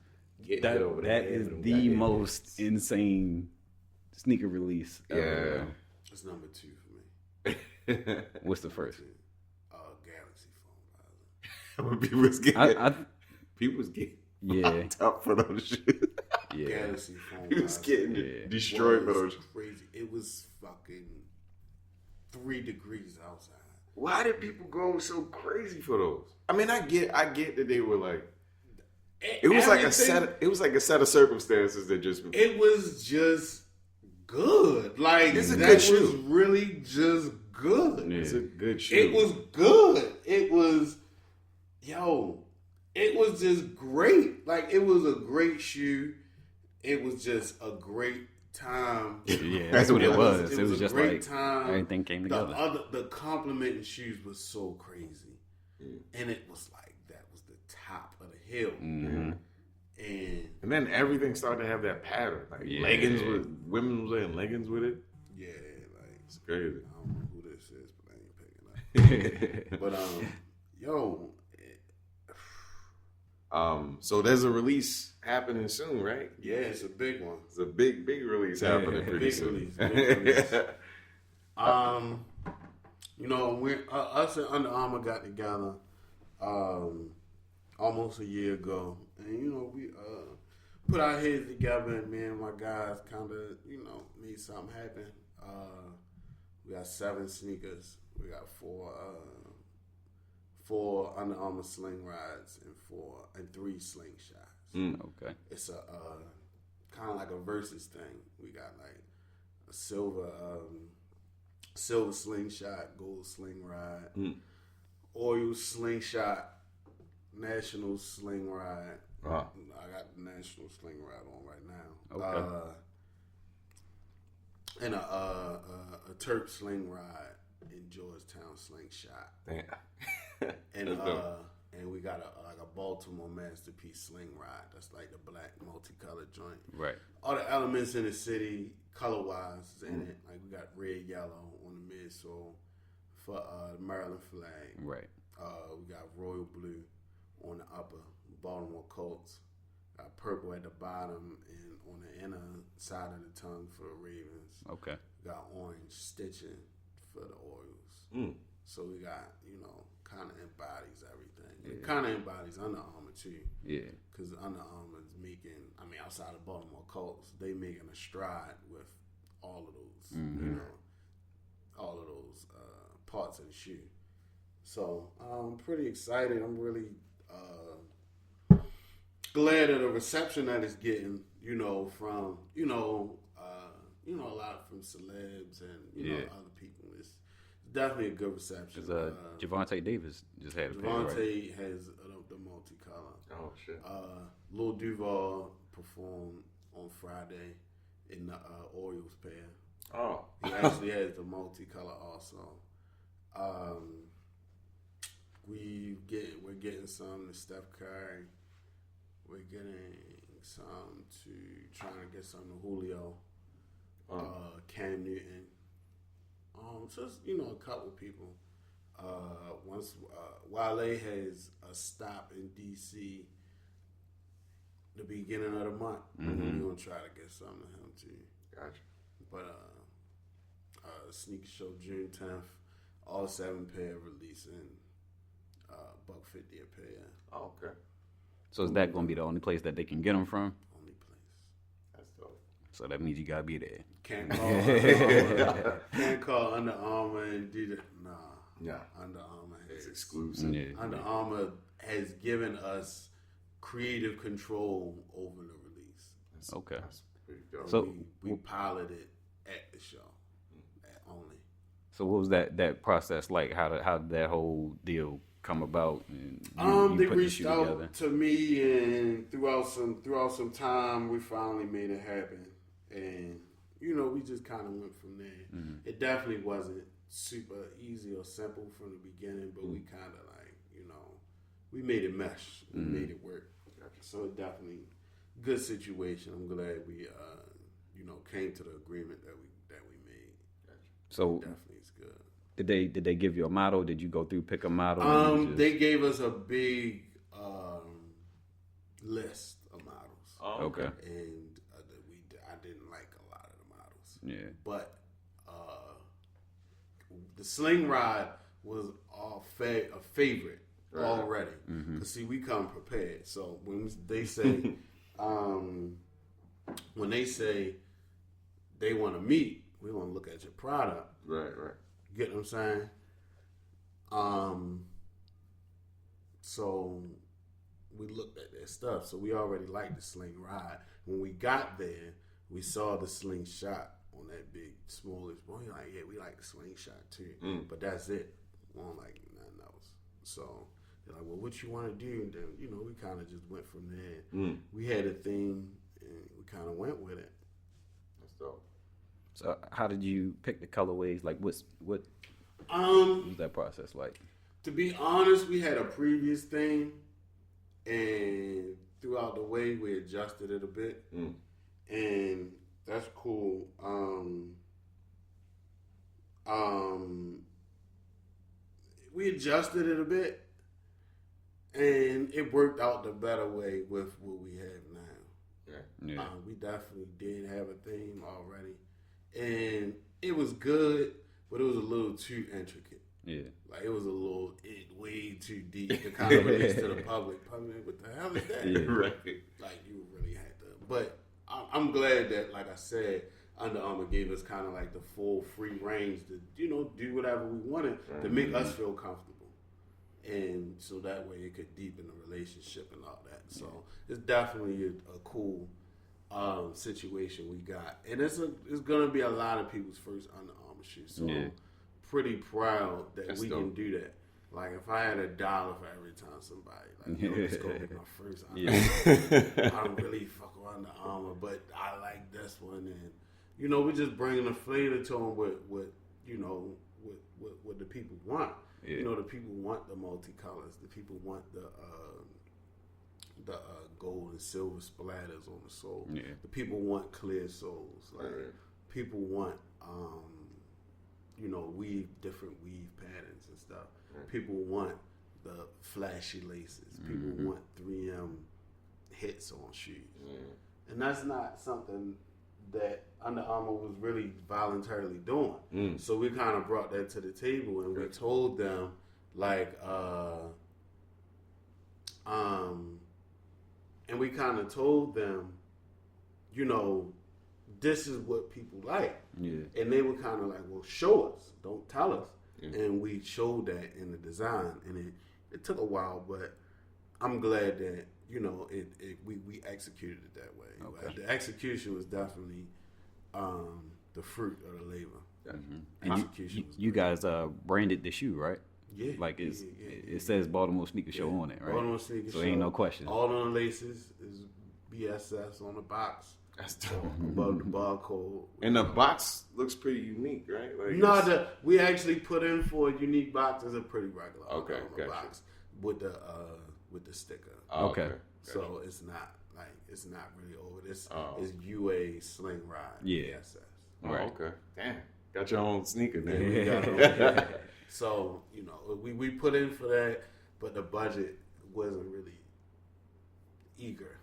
getting it over that is the most insane sneaker release ever. Yeah. It's number 2 for me. What's the first? Galaxy Foam. When people was getting people was getting fucked up for those shit. Galaxy Foam. He was getting destroyed for those. Crazy. It was fucking 3 degrees outside. Why did people go so crazy for those? I mean, I get that they were like, it was like a set of circumstances that just. It was just good. Like it's a that good was shoe. Really just good. It's a good shoe. It was good. It was just great. Like, it was a great shoe. It was just a great time. Yeah, that's what it was. It was a just great like time. everything came together. The complimenting shoes was so crazy, and it was like that was the top of the hill. Mm-hmm. And then everything started to have that pattern, like leggings with women was wearing leggings with it. Yeah, like it's crazy. I don't know who this is, but I ain't picking up. But so there's a release happening soon, right? Yeah, it's a big one. It's a big release happening pretty soon. Big release. Us and Under Armour got together almost a year ago, and we put our heads together, and me and my guys kind of made something happen. We got 7 sneakers. We got 4 Under Armour sling rides and 3 slingshots. Okay. It's a kind of like a versus thing. We got like a silver slingshot, gold sling ride, oil slingshot, national sling ride. I got the national sling ride on right now. Okay. And a Turk sling ride in Georgetown slingshot. Damn. And we got a Baltimore masterpiece sling ride. That's like the black multicolored joint. Right. All the elements in the city, color wise, is in it. Like we got red, yellow on the midsole for the Maryland flag. Right. We got royal blue on the upper, Baltimore Colts. Got purple at the bottom and on the inner side of the tongue for the Ravens. Okay. We got orange stitching for the Orioles. So we got, kind of embodies everything. Yeah. It kind of embodies Under Armour too. Yeah. Because Under Armour is making, outside of Baltimore Colts, they making a stride with all of those, all of those parts of the shoe. So I'm pretty excited. I'm really glad of the reception that it's getting, from, a lot from celebs and, other people. It's definitely a good reception. Because Javonte Davis just had a pair, right? Javonte has the multicolor. Oh, shit. Lil Duval performed on Friday in the Orioles pair. Oh. He actually has the multicolor also. We're getting some to Steph Curry. We're getting some trying to get some to Julio, Cam Newton. Just a couple people. Once Wale has a stop in DC the beginning of the month, we're gonna try to get something to him too. Gotcha. But Sneaker Show June 10th, all 7 pair releasing $150 a pair. Oh, okay. So is that going to be the only place that they can get them from? Only place. That's dope. So that means you got to be there. Can't call Under Armour. Can't call Under Armour and do that. Nah. Yeah. Under Armour It's exclusive. Yeah. Under Armour has given us creative control over the release. Okay. That's pretty dope. So we piloted at the show only. So what was that process like? How did that whole deal come about? And they put the reached shoe out together? to me, and throughout some time, we finally made it happen. And we just kind of went from there. It definitely wasn't super easy or simple from the beginning, but we kind of we made it mesh. We made it work. So it definitely good situation. I'm glad we came to the agreement that we made. So Definitely is good. did they give you a model? Did you go through pick a model? They gave us a big list of models. Oh, okay. And I didn't like a lot of the models. Yeah. But the sling ride was a favorite already. Because see, we come prepared. So when they say they want to meet, we want to look at your product. Right. You get what I'm saying? So we looked at their stuff. So we already liked the sling ride. When we got there, we saw the slingshot on that big, smallish boy. Like, yeah, we like the slingshot too, but that's it. We don't like nothing else. So they're like, well, what you want to do? And then, you know, we kind of just went from there. We had a theme, and we kind of went with it. That's dope. So how did you pick the colorways? Like, what was that process like? To be honest, we had a previous theme, and throughout the way, we adjusted it a bit. And that's cool. We adjusted it a bit, and it worked out the better way with what we have now. Yeah. We definitely did have a theme already, and it was good, but it was a little too intricate. Yeah. Like, it was way too deep to kind of release to the public. What the hell is that? Yeah. Right. Like, you really had to. But I'm glad that, like I said, Under Armour gave us kind of like the full free range to, you know, do whatever we wanted to make us feel comfortable. And so that way it could deepen the relationship and all that. So it's definitely a cool situation we got. And it's going to be a lot of people's first Under Armour shoes. So I'm pretty proud that we can do that. Like, if I had $1 for every time somebody, like, yo, it's going to be my first Under Armour. I don't really fuck with Under Armour, but I like this one. And, you know, we're just bringing a flavor to them with you know, what the people want. You know, the people want the multicolors. The people want the gold and silver splatters on the sole. Yeah. The people want clear soles. Like, people want, you know, different weave patterns and stuff. People want the flashy laces. People want 3M hits on shoes. And that's not something that Under Armour was really voluntarily doing. So we kind of brought that to the table, and we told them, like, and we kind of told them, you know, this is what people like. And they were kind of like, well, show us, don't tell us. And we showed that in the design, and it took a while, but I'm glad that, you know, we executed it that way. Like, the execution was definitely the fruit of the labor. And you guys branded the shoe, right? Yeah. Like, it says Baltimore Sneaker Show on it, right? Baltimore Sneaker Show. So ain't no question. All on the laces is BSS on the box. That's dope. Above the barcode. And the box looks pretty unique, right? Like, we actually put in for a unique box. It's a pretty regular box with the sticker. Okay. So it's not really over. This is UA Sling Ride. BSS. Right. Okay. Damn. Got your own sneaker then. We got our own. So, you know, we put in for that, but the budget wasn't really eager.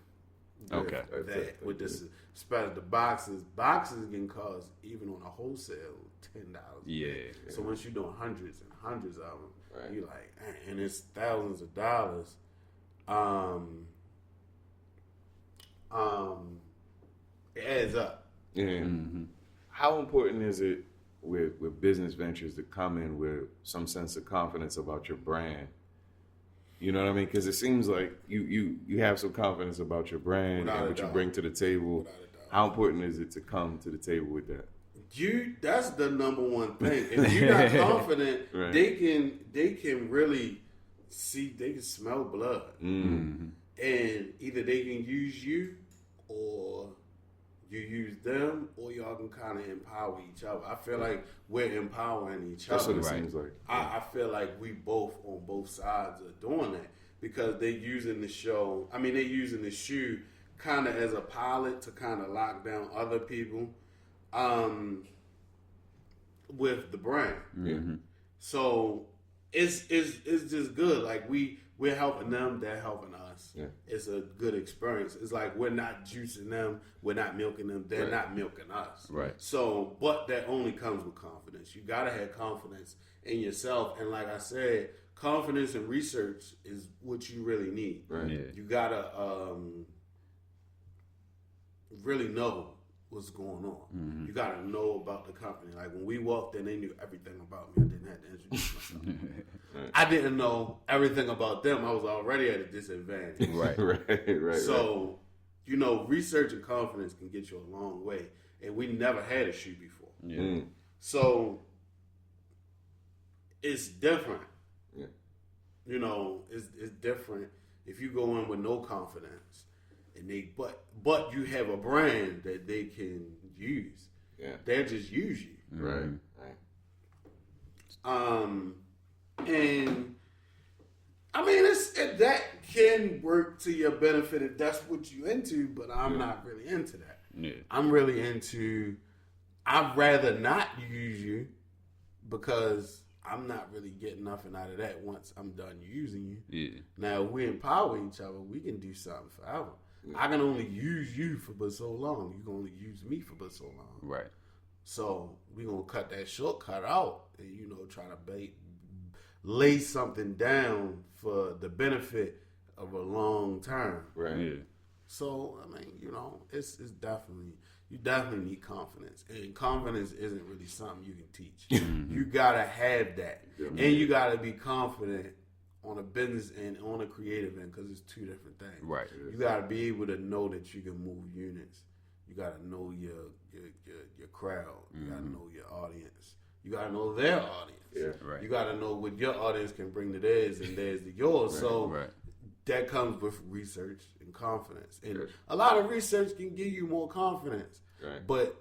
With this, especially the boxes can cost, even on a wholesale, $10. Yeah. So once you're doing hundreds and hundreds of them, you're like, and it's thousands of dollars. It adds up. Yeah. How important is it with business ventures to come in with some sense of confidence about your brand? You know what I mean? Because it seems like you have some confidence about your brand and what you bring to the table. How important is it to come to the table with that? That's the number one thing. If you're not confident, they can really see, they can smell blood. And either they can use you, or you use them, or y'all can kind of empower each other. I feel like we're empowering each other. That's what it seems like. I feel like we both on both sides are doing that, because they're using the show. I mean, they're using the shoe kind of as a pilot to kind of lock down other people with the brand. So it's just good. Like, we're helping them, they're helping us. It's a good experience. It's like we're not juicing them, we're not milking them, they're not milking us. So, but that only comes with confidence. You gotta have confidence in yourself, and like I said, confidence and research is what you really need. You gotta really know what's going on. You gotta know about the company. Like, when we walked in, they knew everything about me. I didn't have to introduce myself. I didn't know everything about them. I was already at a disadvantage. Right. So, you know, research and confidence can get you a long way. and we never had a shoe before. Yeah. So it's different. Yeah. You know, it's different if you go in with no confidence, and but you have a brand that they can use. Yeah. They'll just use you. Right. And I mean, that can work to your benefit if that's what you into, but I'm not really into that. Yeah. I'm really into, I'd rather not use you because I'm not really getting nothing out of that once I'm done using you. Yeah. Now, if we empower each other, we can do something forever. Yeah. I can only use you for but so long. You can only use me for but so long. Right. So we're going to cut that shortcut out and, you know, try to lay something down for the benefit of a long term. Right. Yeah. So, I mean, you know, it's definitely, you definitely need confidence. And confidence isn't really something you can teach. You got to have that. Yeah. And you got to be confident on a business and on a creative end because it's two different things. Right. You got to be able to know that you can move units. You got to know your crowd. You got to know your audience. You got to know their audience. Yeah. Right. You got to know what your audience can bring to theirs and theirs to yours. Right. So that comes with research and confidence. And a lot of research can give you more confidence. Right. But,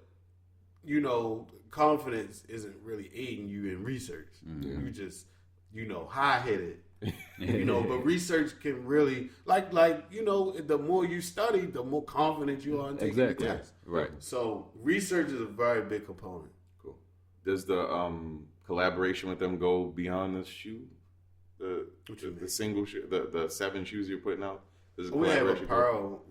you know, confidence isn't really aiding you in research. You just, you know, high-headed. You know, but research can really, like you know, the more you study, the more confident you are in taking the test. Right. So research is a very big component. Cool. Does the collaboration with them go beyond the shoe? The single shoe, the 7 shoes you're putting out? We have apparel.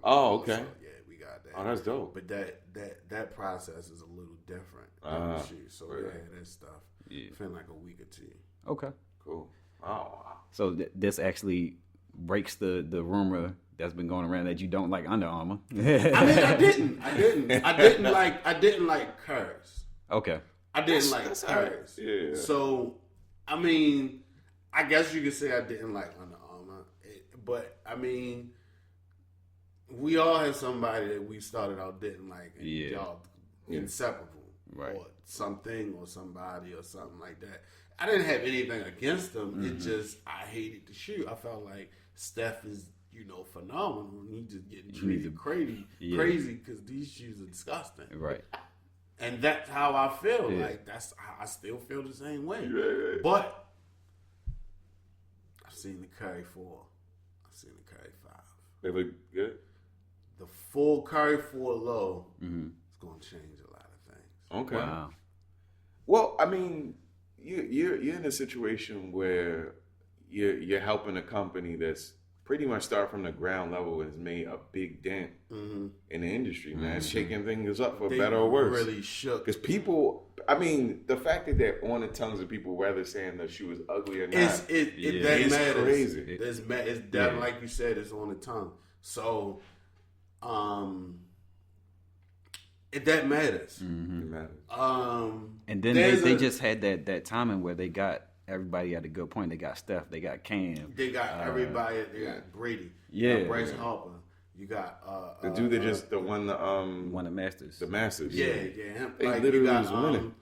Oh, okay. So, yeah, we got that. Oh, that's dope. But that process is a little different than the shoe. So we had that stuff. Yeah. Within like a week or two. Okay. Cool. Oh, wow. So this actually breaks the rumor that's been going around that you don't like Under Armour. I mean, I didn't like Curse. Okay. I didn't like Curse. Yeah. So, I mean, I guess you could say I didn't like Under Armour. But, I mean, we all had somebody that we started out didn't like. And y'all inseparable. Right. Or something or somebody or something like that. I didn't have anything against them. It just, I hated the shoe. I felt like Steph is, you know, phenomenal. And he just getting treated crazy because these shoes are disgusting. Right. And that's how I feel. Like, I still feel the same way. Yeah. But I've seen the Curry 4. I've seen the Curry 5. They look good? The full Curry 4 low is going to change a lot of things. Okay. Wow. Well, I mean, you're in a situation where you're helping a company that's pretty much start from the ground level has made a big dent in the industry, man. It's shaking things up for better or worse. Really shook. Because people, I mean, the fact that they're on the tongues of people, whether saying the shoe is ugly or not, it's crazy. It's definitely, like you said, it's on the tongue. So, that matters. It matters. And then they just had that timing where they got everybody at a good point. They got Steph, they got Cam, they got everybody. They got Brady, Bryce Harper. You got the dude that just won the Masters. The Masters. Yeah, him. They like, literally you got, was winning.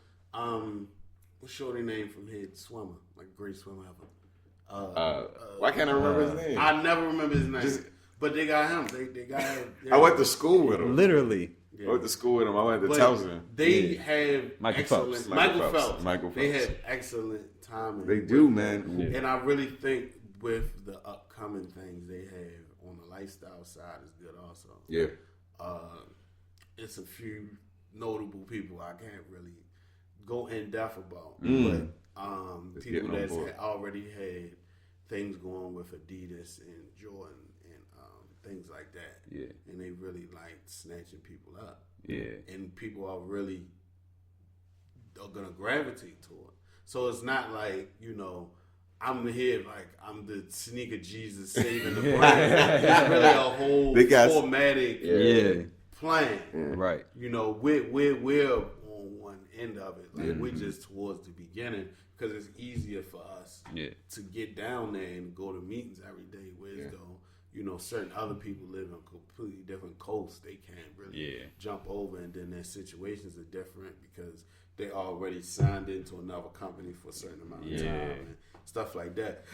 What's shorty name from here? Swimmer, like great swimmer ever. Why can't I remember his name? I never remember his name. But they got him. They got him. I went to school with him. Literally. I went to school with him. I went to Towson. They have Michael excellent. Phelps. Michael Phelps. They have excellent timing. They do, man. And I really think with the upcoming things they have on the lifestyle side is good also. Yeah. It's a few notable people I can't really go in depth about. But people that's already had things going with Adidas and Jordan and things like that. Yeah. And they really like snatching people up. Yeah. And people are really gonna gravitate to it. So it's not like, you know, I'm here like I'm the sneaker Jesus saving the brand. It's really a whole formatic plan. Right. You know, we're on one end of it. Like we're just towards the beginning because it's easier for us to get down there and go to meetings every day. Whereas though, certain other people live on completely different coasts. They can't really jump over, and then their situations are different because they already signed into another company for a certain amount of time and stuff like that.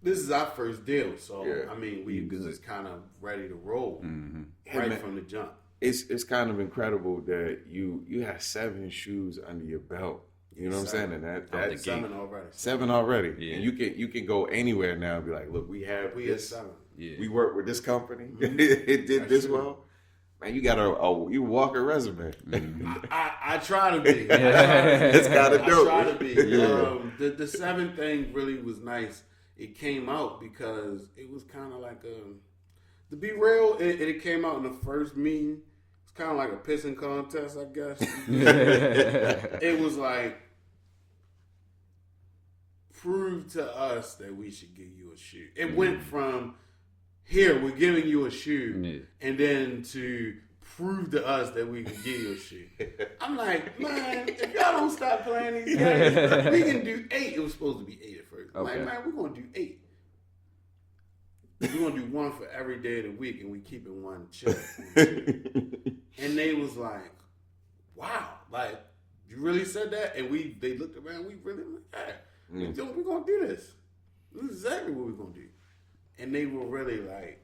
This is our first deal, so I mean, we just kind of ready to roll from the jump. It's kind of incredible that you have 7 shoes under your belt. You know what I'm saying? And that's 7 already. 7 already. Yeah. And you can go anywhere now and be like, look, we have 7. Yeah. We work with this company. It did that's this true. Well. Man, you got you walk a resume. I try to be. It's kind of dope. I try to be. The 7 thing really was nice. It came out because it was kind of like to be real, it came out in the first meeting. It's kind of like a pissing contest, I guess. It was like, prove to us that we should give you a shoe. It went from, here, we're giving you a shoe, and then to prove to us that we can give you a shoe. I'm like, man, if y'all don't stop playing these games, we can do 8. It was supposed to be 8 at first. Okay. Like, man, we're going to do 8. We're going to do 1 for every day of the week, and we keep it 1 chill. And they was like, wow, like, you really said that? And they looked around, we really like, yeah, we're going to do this. This is exactly what we're going to do. And they were really like,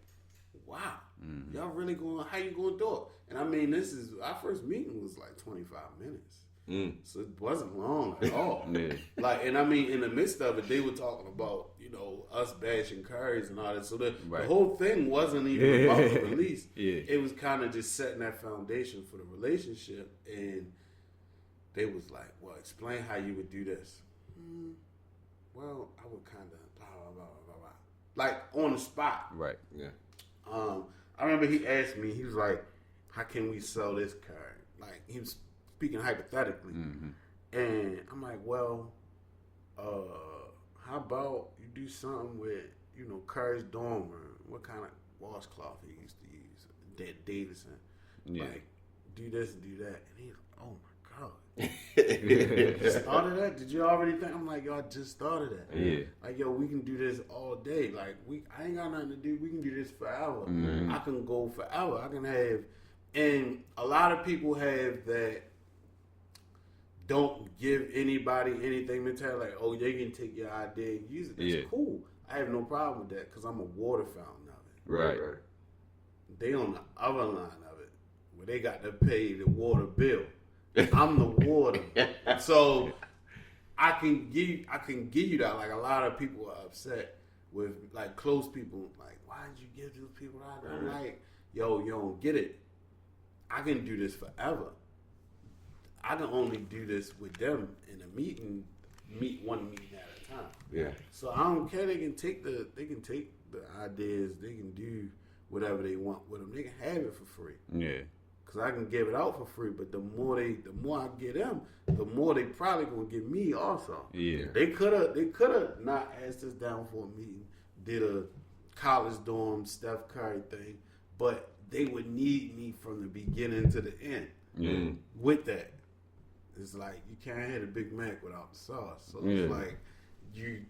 wow, y'all really how you going to do it? And I mean, our first meeting was like 25 minutes. So it wasn't long at all. Like, and I mean, in the midst of it, they were talking about, us bashing Curry's and all that. So the whole thing wasn't even about the release. It was kind of just setting that foundation for the relationship. And they was like, well, explain how you would do this. Well, I would kind of blah, blah, blah, blah, blah. Like, on the spot. Right, yeah. I remember he asked me, he was like, how can we sell this card? Like, he was speaking hypothetically. And I'm like, well, how about you do something with, Curry's dorm room? What kind of washcloth he used to use? That Davidson. Like, do this and do that. And he's like, oh my God. You started that? Did you already think? I'm like, yo, I just started that. Yeah. Like, yo, we can do this all day. Like, I ain't got nothing to do. We can do this forever. I can go forever. I can have, and a lot of people have that don't give anybody anything mentality. Like, oh, they can take your idea and use it. That's cool. I have no problem with that because I'm a water fountain of it. Right. They on the other line of it where they got to pay the water bill. I'm the water. So I can give you that. Like, a lot of people are upset with, like, close people. Like, why did you give those people that? I'm like, yo, you don't get it. I can do this forever. I can only do this with them in a meeting, one meeting at a time. Yeah. So I don't care. They can take the ideas. They can do whatever they want with them. They can have it for free. Yeah. Cause I can give it out for free, but the more I get them, the more they probably gonna give me also. Yeah. They could have not asked us down for a meeting, did a college dorm Steph Curry thing, but they would need me from the beginning to the end. Yeah. With that, it's like you can't have a Big Mac without the sauce. So it's like you're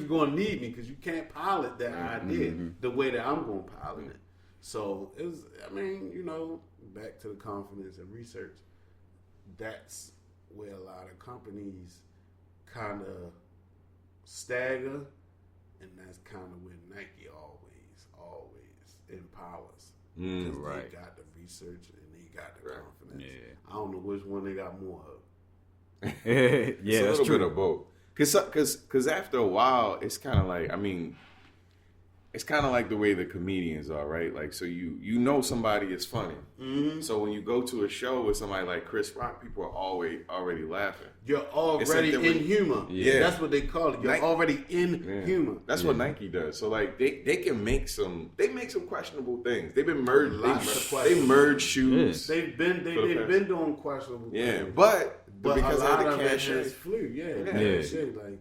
gonna need me because you can't pilot that idea the way that I'm gonna pilot it. So it was, I mean, back to the confidence and research. That's where a lot of companies kind of stagger, and that's kind of where Nike always empowers. Because they got the research and they got the confidence. Yeah. I don't know which one they got more of. Yeah, that's true. Bit of both. Because after a while, it's kind of like, it's kind of like the way the comedians are, right? Like, so you know somebody is funny. Mm-hmm. So when you go to a show with somebody like Chris Rock, people are already laughing. You're already in humor. Yeah. That's what they call it. You're already in humor. That's what Nike does. So like they can make some questionable things. They've been merged. They merge shoes. They've been doing questionable things. Yeah, but because a lot of it has flew.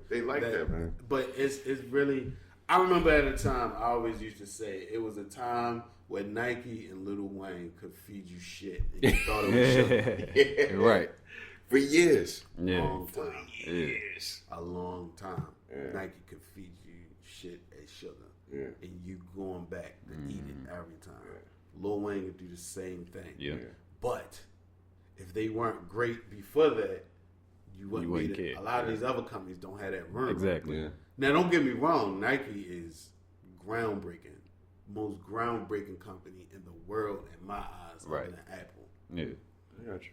They like that, man. But it's really. I remember at a time, I always used to say, it was a time where Nike and Lil Wayne could feed you shit, and you thought it was sugar. Right. For years. Yeah. A long time. Yeah. Nike could feed you shit as sugar. and you going back to eat it every time. Lil Wayne would do the same thing. Yeah. But if they weren't great before that, you wouldn't care. need it. A lot of these other companies don't have that room. Exactly. Yeah. Now, don't get me wrong. Nike is groundbreaking. Most groundbreaking company in the world, in my eyes, other than Apple. Yeah. I got you.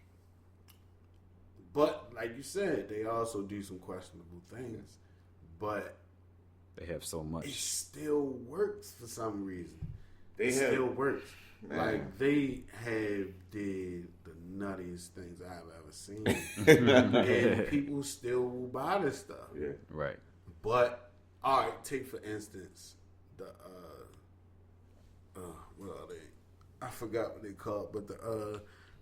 But, like you said, they also do some questionable things. But They have so it much. still works for some reason. They Still works. Man. Like, they have did the nuttiest things I've ever seen. And people still will buy this stuff. Yeah. Right. But, all right, take for instance, the, what are they? I forgot what they called, but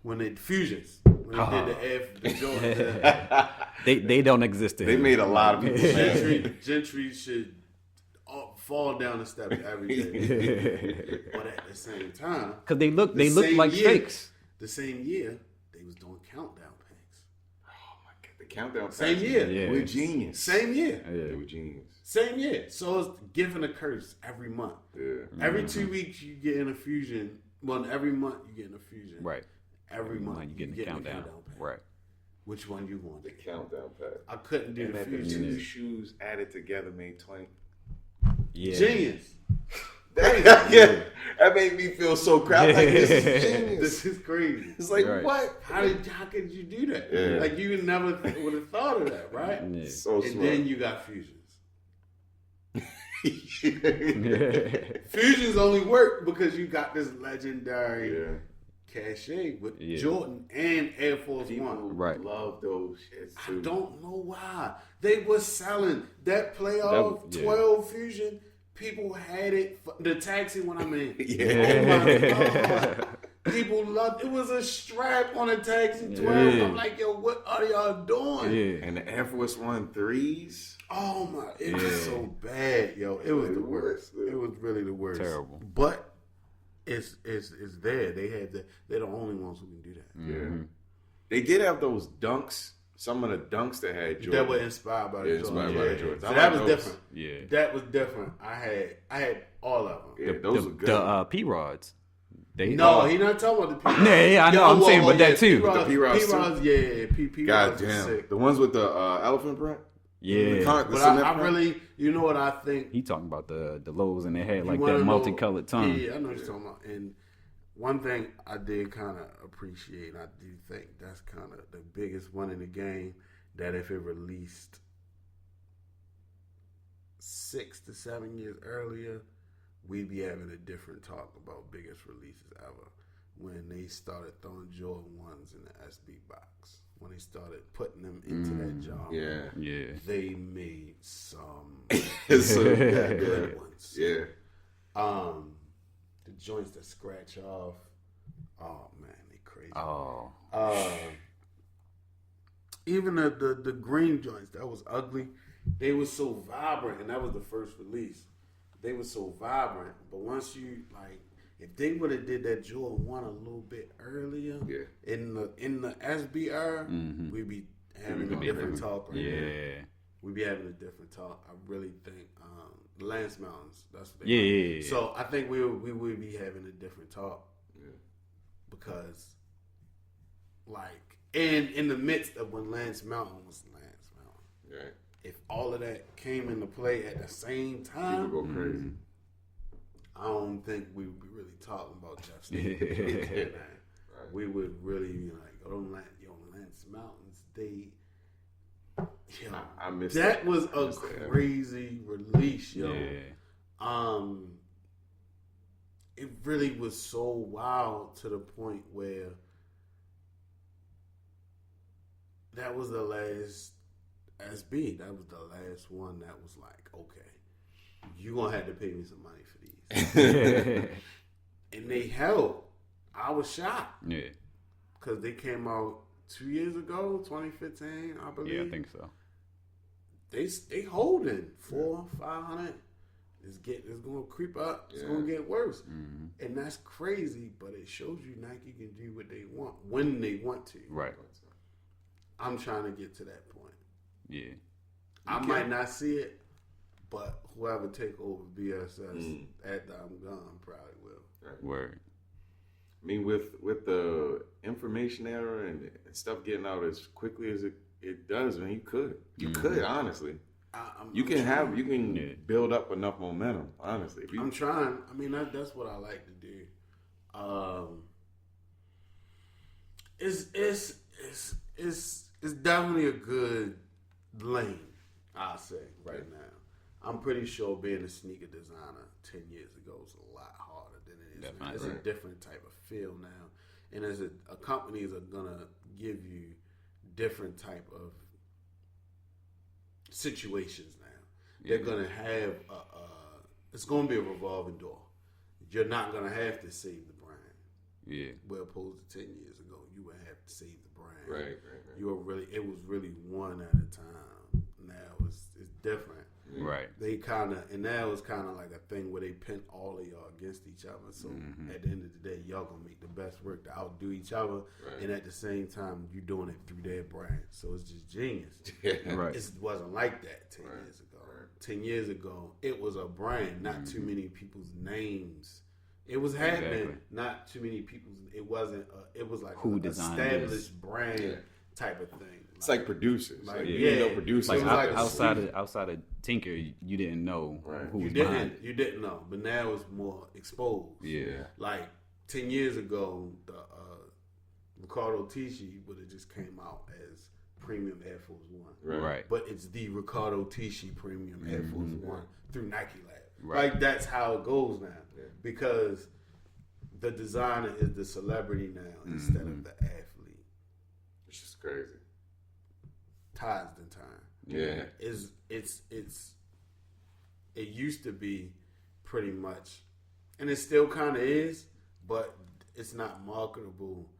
when they Fusions. When they did the Jordan. They don't exist. They made a lot of people mad. Gentry should fall down the steps every day. But at the same time, Because they look same like year- fakes. The same year, they was doing countdown packs. Oh my god, the countdown. Same packs. year. Yeah. We're genius. Same year. They were genius. Same year. So it's giving a curse every month. Yeah. Every 2 weeks you get in a fusion. Well, every month you get in a fusion. Right. Every month You get the countdown. pack. Right. Which one you want? The countdown pack. I couldn't do And the that the fusion. two shoes added together made 20. Yeah. Genius. Yeah, that made me feel so crap. Like, this is genius. This is crazy. It's like, Right. what? How could you do that? Yeah. Like you never would have thought of that, right? Yeah. So And smart. then you got fusions. Fusions only work because you got this legendary Yeah. cachet with Yeah. Jordan and Air Force People One. Right. love those shits I too. don't know why. They were selling that playoff That- yeah. 12 fusion. People had it. For, the taxi when I'm in. Yeah. Oh my God. People loved it. Was a strap on a taxi 12. Yeah. I'm like, yo, what are y'all doing? Yeah. And the Air Force One threes. Oh my, it was Yeah. so bad, yo. It was It the was, worst. yeah. It was really the worst. Terrible. But it's there. They have they're the only ones who can do that. Yeah. They did have those dunks. Some of the dunks that had Jordan. That were inspired by the Yeah, Jordan. inspired by the Yeah. Jordans. So I that like was those. different. Yeah. That was different. I had all of them. Yeah, those were good. The P-Rods. They No, he not talking about the P. Yeah, I know. I'm saying, but that too. The P-Rods too. P-Rods, yeah. P-Rods God is damn. sick. The ones with the elephant print? The Yeah. con- the But cement I print? really, you know what I think? He talking about the lows and they had You like wanna that know- multicolored tongue. Yeah, I know what you're talking about. And one thing I did kind of appreciate, I do think that's kind of the biggest one in the game, that if it released 6 to 7 years earlier, we'd be having a different talk about biggest releases ever. When they started throwing Jordan 1s in the SB box, when they started putting them into that jar, Yeah. Yeah. they made some So, yeah, good ones. yeah. The joints that scratch off. Oh man, they crazy. Oh. Even the green joints that was ugly, they were so vibrant, and that was the first release. They were so vibrant, but once you like, if they would have did that Jordan 1 a little bit earlier, Yeah. in the SBR, we'd be having a different talk right now. Yeah. We'd be having a different talk. I really think the Lance Mountains. That's what they Yeah. So I think we would be having a different talk. Yeah. Because, like, and in the midst of when Lance Mountain was Lance Mountain, Right. if all of that came into play at the same People time, go crazy. I don't think we would be really talking about Jeff Sneaker. Yeah. Right. We would really be like, Lance Mountains, I missed that that. was I a missed that. crazy release, yo. Yeah. It really was so wild to the point where that was the last SB. That was the last one that was like, okay, you gonna have to pay me some money for these. And they held. I was shocked Yeah. because they came out 2 years ago, 2015, I believe. Yeah, I think so. They holding 400-500. It's gonna creep up. It's gonna get worse, and that's crazy. But it shows you Nike can do what they want when they want to. Right. I'm trying to get to that point. Yeah. I might not see it, but whoever take over BSS after I'm gone probably will. Right. Word. I mean, with the information era and stuff getting out as quickly as it does, man, you could honestly. You can build up enough momentum, honestly. I'm trying. I mean, that's what I like to do. It's definitely a good lane, I'll say, right now. I'm pretty sure being a sneaker designer 10 years ago was a lot harder than it is now. It's a different type of feel now. And as a companies are going to give you different type of situations now. They're going to have it's going to be a revolving door. You're not going to have to save the brand. Yeah. Where opposed to 10 years ago, you would have to save the brand. Right. It was really one at a time. Now it's different. Right. And now it's kind of like a thing where they pin all of y'all against each other. So at the end of the day, y'all gonna make the best work to outdo each other, and at the same time, you doing it through their brand. So it's just genius. Right. It wasn't like that 10 years ago. 10 years ago, it was a brand, not too many people's names. It was happening, not too many people's. It wasn't. It was like who an designed established brand type of thing. It's like producers. You know producers. Like like outside of Tinker, you didn't know who was you behind it. You didn't know, but now it's more exposed. Yeah. Like 10 years ago, the Ricardo Tisci would have just came out as Premium Air Force One. Right. But it's the Ricardo Tisci Premium Air Force One through Nike Lab. Right. Like that's how it goes now, because the designer is the celebrity now instead of the athlete. It's just crazy. Ties the time. Yeah. It used to be pretty much, and it still kind of is, but it's not marketable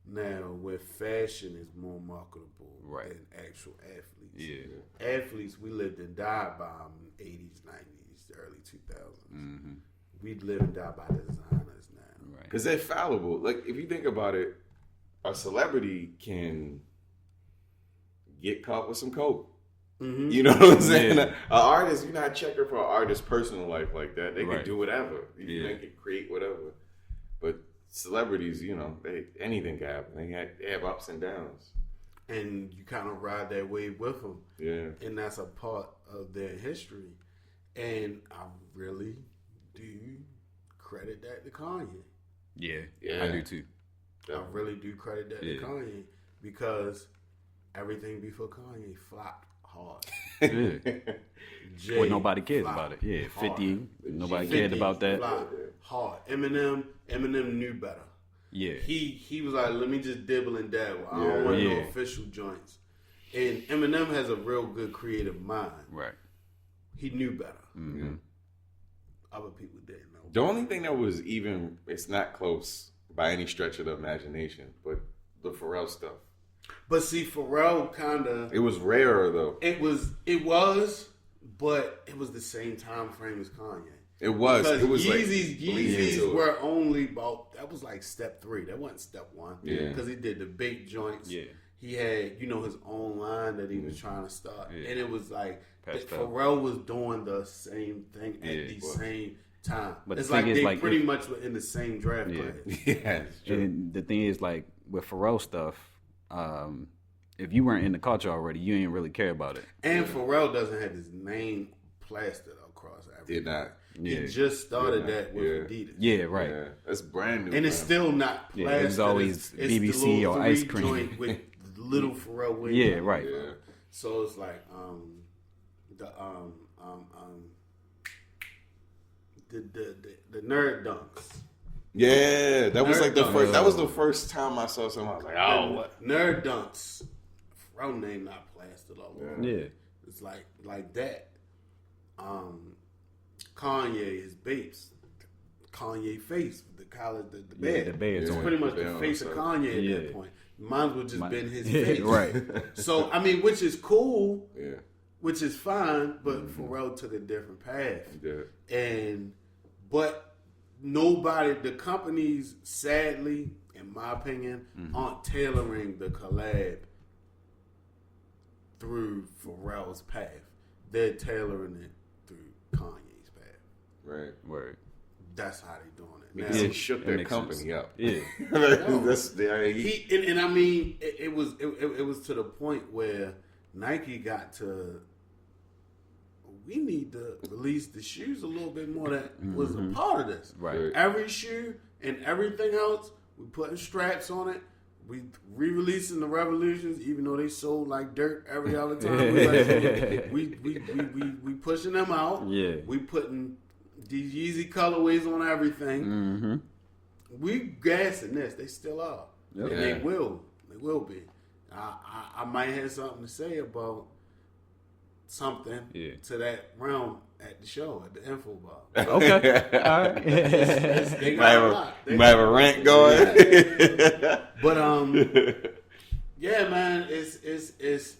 now, where fashion is more marketable than actual athletes. Yeah. Athletes, we lived and died by them in the 80s, 90s, early 2000s. We live and die by designers now. Right. Because they're fallible. Like, if you think about it, a celebrity can get caught with some coke. You know what I'm saying? An artist, you're not checking for an artist's personal life like that. They can do whatever. They can create whatever. But celebrities, anything can happen. They have ups and downs. And you kind of ride that wave with them. Yeah. And that's a part of their history. And I really do credit that to Kanye. Yeah. I do too. I really do credit that to Kanye, because everything before Kanye flopped hard. Well, nobody cares about it. Yeah, 50. Nobody cared about that. Hard. Eminem knew better. Yeah. He was like, let me just dibble and dabble. I don't want no official joints. And Eminem has a real good creative mind. Right. He knew better. Other people didn't know. The only thing that was it's not close by any stretch of the imagination, but the Pharrell stuff. But see, Pharrell kind of... It was rarer, though. It was, but it was the same time frame as Kanye. It was. Because it was Yeezys were only about... That was like step 3. That wasn't step 1. Yeah. Because he did the big joints. Yeah. He had, his own line that he was trying to start. Yeah. And it was like... Pastel. Pharrell was doing the same thing at the same time. But it's the like thing is, they pretty much were in the same draft class. Yeah. And the thing is, like, with Pharrell stuff... if you weren't in the culture already, you ain't really care about it. And Pharrell doesn't have his name plastered across everything. Did not. He just started that with Adidas. Yeah, right. Yeah. That's brand new. And it's still not plastered. Yeah, it's always it's BBC the or ice cream. Joint with little Pharrell Williams. Yeah, right. Yeah. So it's like the nerd dunks. Yeah, that was Nerd like the dunks. first. That was the first time I saw something. I was like, oh, what? Nerd dunks. Pharrell name not plastered all over. Yeah. It's like that. Kanye, his babes. Kanye face, the collar, the bed. the bed's It's on pretty it. much The the bed face on of the Kanye at that point. Mine would just been his Yeah, face. right. So, I mean, which is cool, Yeah. which is fine, but Pharrell took a different path. Yeah. But nobody, the companies, sadly, in my opinion, aren't tailoring the collab through Pharrell's path. They're tailoring it through Kanye's path. Right. Word. That's how they doing it. Because Now, it shook their company up. Yeah. I mean, it was to the point where Nike got to. We need to release the shoes a little bit more. That was a part of this. Right. Every shoe and everything else, we putting straps on it. We re-releasing the Revolutions, even though they sold like dirt every other time. We pushing them out. Yeah. We putting these Yeezy colorways on everything. Mm-hmm. We gassing this. They still are. Yep. And they will. They will be. I might have something to say about something to that realm at the show, at the info bar. Okay. All right. They You might have a rant going. But yeah, man, it's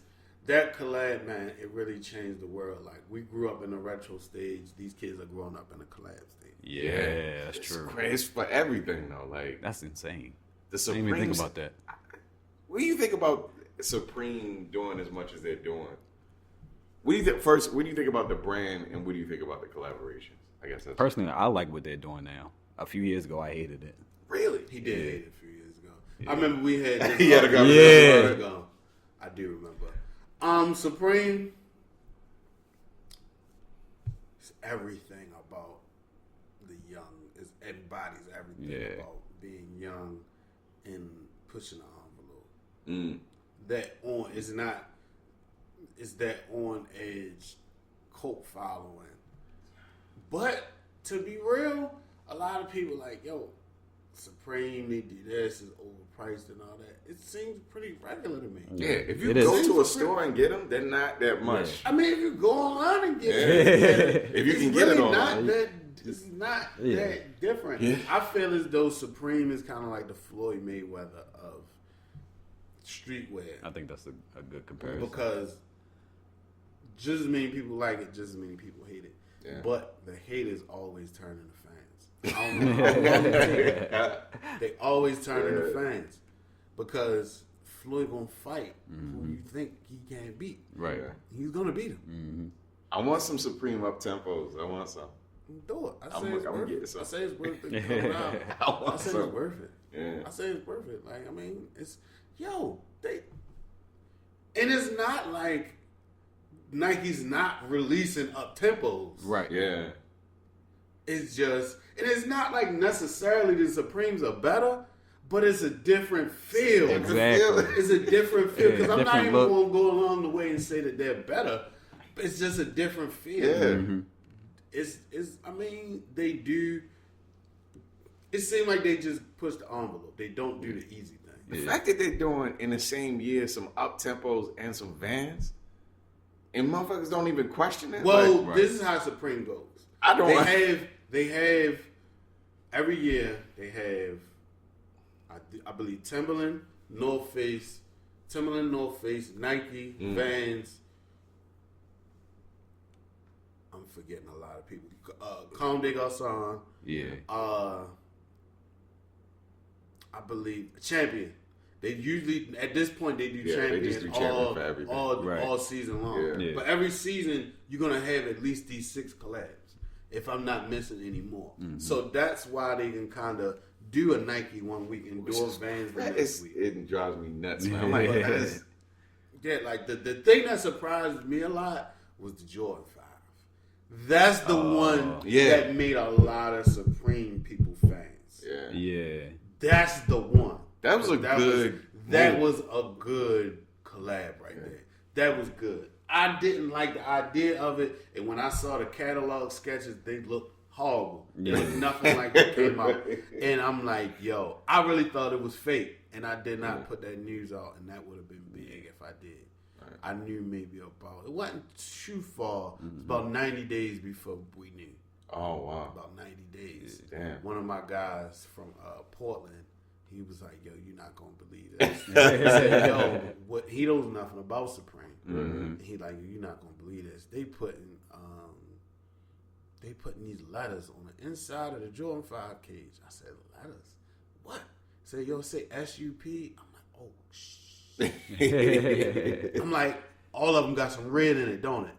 that collab, man. It really changed the world. Like, we grew up in the retro stage. These kids are growing up in the collab stage. Yeah, that's true. It's for everything though. Like, That's insane. the I Supreme. didn't even think about that. What do you think about Supreme doing as much as they're doing? What do you think? First, what do you think about the brand, and what do you think about the collaborations? I guess that's Personally, I like what they're doing now. A few years ago, I hated it. Really? He did hate it a few years ago. I remember we had this He had a argument ago. I do remember. Supreme, it's everything about the young. It embodies everything about being young and pushing the envelope. That on is not. It's that on edge cult following. But to be real, a lot of people like, yo, Supreme, they do this, is overpriced and all that. It seems pretty regular to me. Yeah, if you It go is. to a store and get them, they're not that much. I mean, if you go online and get it, If you it's can get it really online. it's not that different. Yeah. I feel as though Supreme is kind of like the Floyd Mayweather of streetwear. I think that's a good comparison. Because just as many people like it, just as many people hate it. Yeah. But the haters always turn into fans. I don't know how long it takes. They always turn into fans. Because Floyd gonna fight who you think he can't beat. Right. He's gonna beat him. I want some Supreme up tempos. I want some. Do it. I say I'm it's gonna worth get it. some. I say it's worth it. Coming out. I want I say some. it's worth it. Yeah. I say it's worth it. Like, I mean, it's they, and it's not like Nike's not releasing up tempos. Right. Yeah. It's just, and it's not like necessarily the Supremes are better, but it's a different feel. Exactly. It's a different feel because I'm not different even look. going to go along the way and say that they're better. But it's just a different feel. Yeah. It's. I mean, they do. It seems like they just push the envelope. They don't do the easy thing. The fact that they're doing in the same year some up tempos and some Vans, and motherfuckers don't even question it. Well, Like, this is how Supreme goes. I don't. They have every year. They have, I believe, Timberland, North Face, Nike, Vans. I'm forgetting a lot of people. Comme des Garçons. Yeah. I believe Champion. They usually at this point they do Yeah, Champion, they just do Champion for everything. all season long. Yeah. Yeah. But every season you're gonna have at least these 6 collabs, if I'm not missing any more. So that's why they can kind of do a Nike one week and do a Vans the next week. It drives me nuts, man. I'm like, that is, Yeah, like the thing that surprised me a lot was the Jordan 5. That's the one that made a lot of Supreme people fans. yeah. Yeah. That's the one. That was a good That move. was a good collab right there. That was good. I didn't like the idea of it, and when I saw the catalog sketches, they looked horrible. There was nothing like that came out, and I'm like, yo, I really thought it was fake, and I did not put that news out, and that would have been big if I did. I knew maybe about it wasn't too far. It was about 90 days before we knew. Oh wow. About 90 days. Damn. One of my guys from Portland, he was like, yo, you're not going to believe this. He said, yo, what, he knows nothing about Supreme. He like, you're not going to believe this. They putting these letters on the inside of the Jordan 5 cage. I said, letters? What? He said, yo, say S-U-P. I'm like, oh, shit. I'm like, all of them got some red in it, don't it?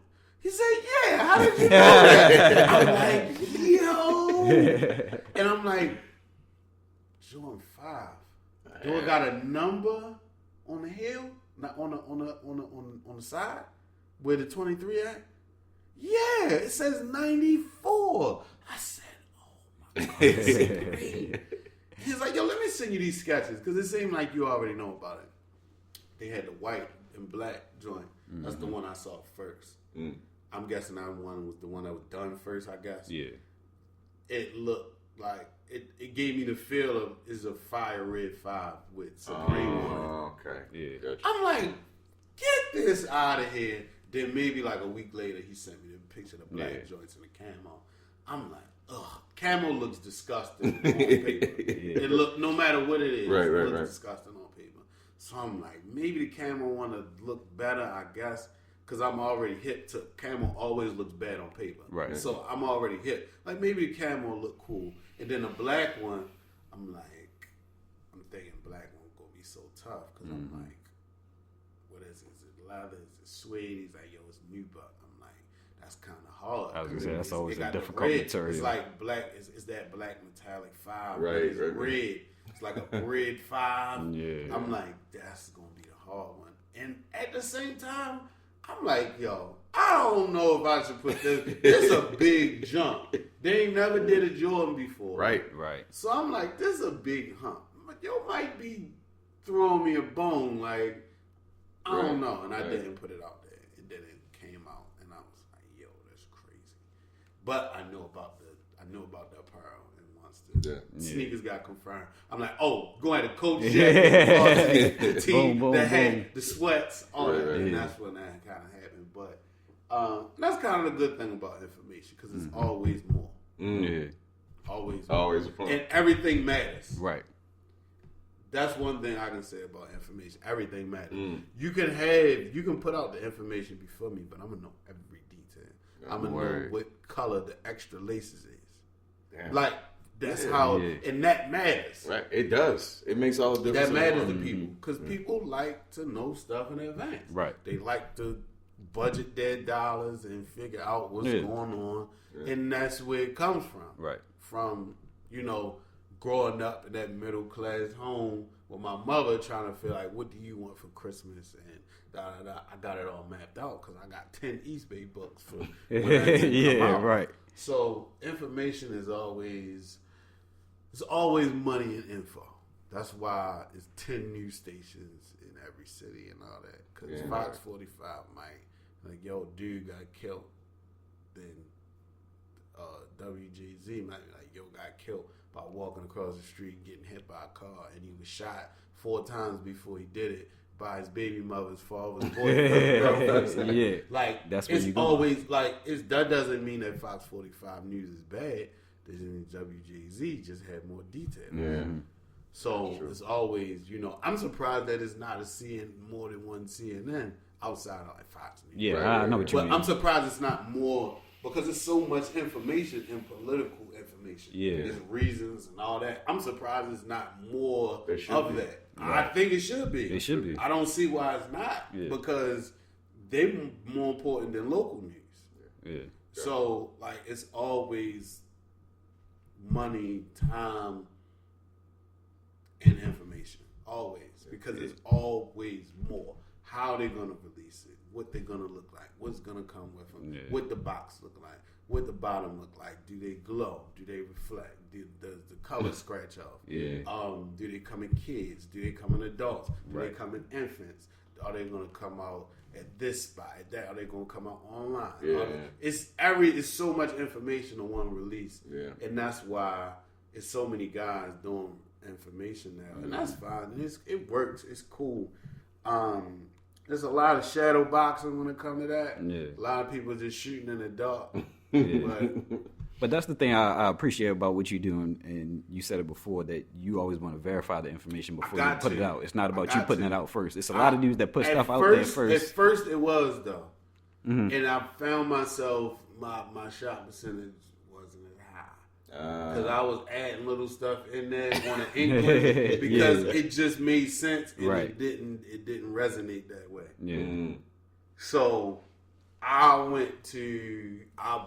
He said, yeah, how did you know that? I'm like, yo. And I'm like, Jordan 5. Jordan got a number on the heel, not on the side, where the 23 at? Yeah, it says 94. I said, oh my God, this is great. He's like, yo, let me send you these sketches, because it seemed like you already know about it. They had the white and black joint. That's the one I saw first. I'm guessing that one was the one that was done first, I guess. Yeah. It looked like, it gave me the feel of, is a fire red 5 with Supreme on it. Oh, okay. Yeah. Gotcha. I'm like, get this out of here. Then maybe like a week later, he sent me the picture of the black joints and the camo. I'm like, ugh. Camo looks disgusting on paper. It look, no matter what it is, it looks disgusting on paper. So I'm like, maybe the camo want to look better, I guess, because I'm already hip to camo. Always looks bad on paper, right? So I'm already hip. Like maybe the camo look cool, and then the black one, I'm thinking black one gonna be so tough because I'm like, what is it? Is it leather? Is it suede? He's like, yo, it's nubuck. I'm like, that's kind of hard. I was gonna say that's always a difficult material. It's like black. It's that black metallic 5. Right. It's red. It's like a red 5. Yeah. I'm like, that's gonna be the hard one. And at the same time, I'm like, yo, I don't know if I should put this. It's a big jump. They ain't never did a Jordan before. Right. So I'm like, this is a big hump. But yo might be throwing me a bone. Like, I don't know. And I didn't put it out there. And then it came out, and I was like, yo, that's crazy. But I know about the apparel, and once the sneakers got confirmed, I'm like, oh, go ahead, the coach jacket, the tee, the hat, the sweats, all that, and that's when that kind of happened. But that's kind of the good thing about information, because it's always more. Always fun. And everything matters. Right. That's one thing I can say about information. Everything matters. You can put out the information before me, but I'm gonna know every detail. I'm gonna know what color the extra laces is. Damn. Like, that's how, and that matters. Right, it does. It makes all the difference. That matters to people, because people like to know stuff in advance. Right. They like to budget their dollars and figure out what's going on, and that's where it comes from. Right. From, growing up in that middle class home with my mother trying to feel like, what do you want for Christmas? And I got it all mapped out because I got 10 East Bay books for when I didn't come out. Right. So information is always, there's always money in info. That's why it's 10 news stations in every city and all that. Because Fox 45 might, like, yo, dude got killed. Then WJZ might be like, yo, got killed by walking across the street, getting hit by a car, and he was shot 4 times before he did it by his baby mother's father's boyfriend. Yeah, like that's it's always like that doesn't mean that Fox 45 News is bad. That just means WJZ just had more detail. Yeah. So it's always, I'm surprised that it's not more than one CNN outside of like Fox News. Yeah, right? I know what you mean. I'm surprised it's not more, because there's so much information and political information. Yeah. There's reasons and all that. I'm surprised it's not more of that. Right. I think it should be. It should be. I don't see why it's not, because they're more important than local news. Yeah. So, like, it's always money, time, and information. Always. Because there's always more. How they're going to release it, what they're going to look like, what's going to come with them, what the box look like, what the bottom look like. Do they glow? Do they reflect? Does the color scratch off? Yeah. Do they come in kids? Do they come in adults? Do they come in infants? Are they going to come out at this spot? At that? Are they going to come out online? Yeah. It's so much information on one release. Yeah. And that's why it's so many guys doing information now. And that's fine. And it works. It's cool. There's a lot of shadow boxing when it comes to that. Yeah. A lot of people just shooting in the dark. But that's the thing I appreciate about what you do, and you said it before, that you always want to verify the information before you put it out. It's not about you putting it out first. It's a lot of dudes that put stuff out there first. At first it was, though. Mm-hmm. And I found myself, my shot percentage wasn't as high. Because I was adding little stuff in there on an English because it just made sense, and it didn't resonate that way. Yeah. So I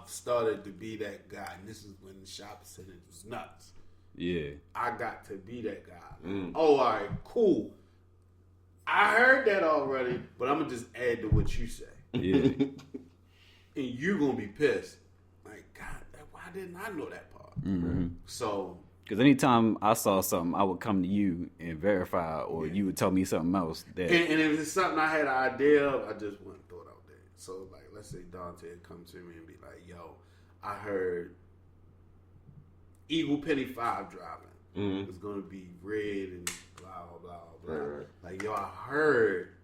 started to be that guy, and this is when the shopping center was nuts. Yeah. I got to be that guy. Oh, all right, cool. I heard that already, but I'm gonna just add to what you say. Yeah. And you gonna be pissed. Like, God, why didn't I know that part? Mm-hmm. So, because anytime I saw something, I would come to you and verify, or you would tell me something else. That and if it's something I had an idea of, I just wouldn't throw it out there. So, like, let's say Donte would come to me and be like, yo, I heard Eagle Penny 5 dropping. It's going to be red and blah, blah, blah. Right. Like, yo, I heard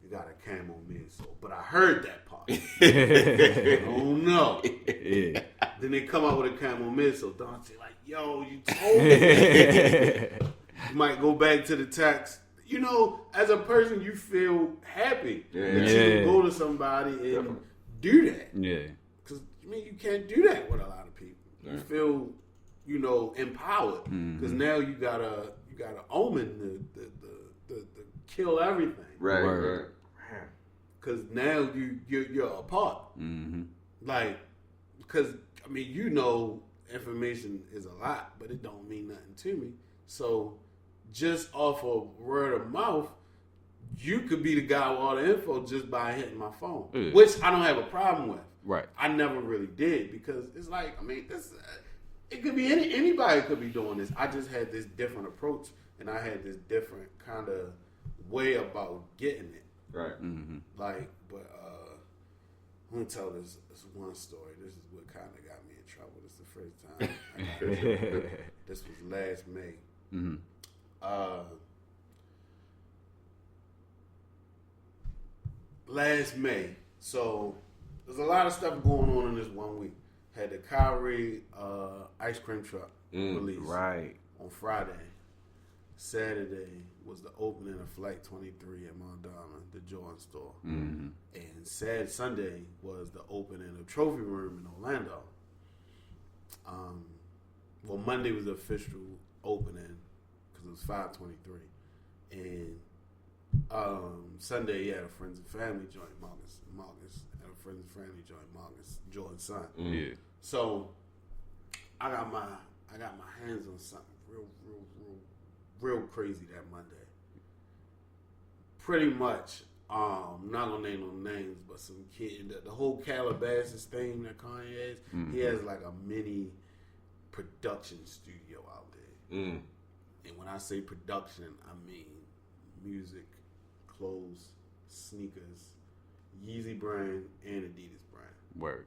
you got a camo midsole, but I heard that part. I don't know. yeah. Then they come out with a camo midsole. Donte like, yo, you told me. You might go back to the text. You know, as a person, you feel happy that you can go to somebody and do that. Yeah. Because, I mean, you can't do that with a lot of people. You feel, you know, empowered. Because now you gotta omen the kill everything. Right. Because now you're a part. Like, because, I mean, you know, information is a lot, but it don't mean nothing to me. So, just off of word of mouth, you could be the guy with all the info just by hitting my phone, which I don't have a problem with. Right. I never really did because it's like, I mean, this it could be anybody could be doing this. I just had this different approach, and I had this different kind of way about getting it. Right. Like, but I'm gonna tell this one story. This is what kind of got me in trouble. This is the first time I got in trouble. This was last May. Last May. So there's a lot of stuff going on in this 1 week. Had the Kyrie ice cream truck release on Friday. Saturday was the opening of Flight 23 at Mount Armour, the Jordan store. And Sunday was the opening of Trophy Room in Orlando. Well, Monday was the official opening because it was 5/23, and Sunday, yeah, a friends and family joint, Marcus, and a friends and family joint, Marcus, Jordan's son. Yeah. So I got my hands on something real crazy that Monday. Pretty much, I'm not gonna name no names, but some kid, the whole Calabasas thing that Kanye has, he has like a mini production studio out there. And when I say production, I mean music, clothes, sneakers, Yeezy brand, and Adidas brand. Word.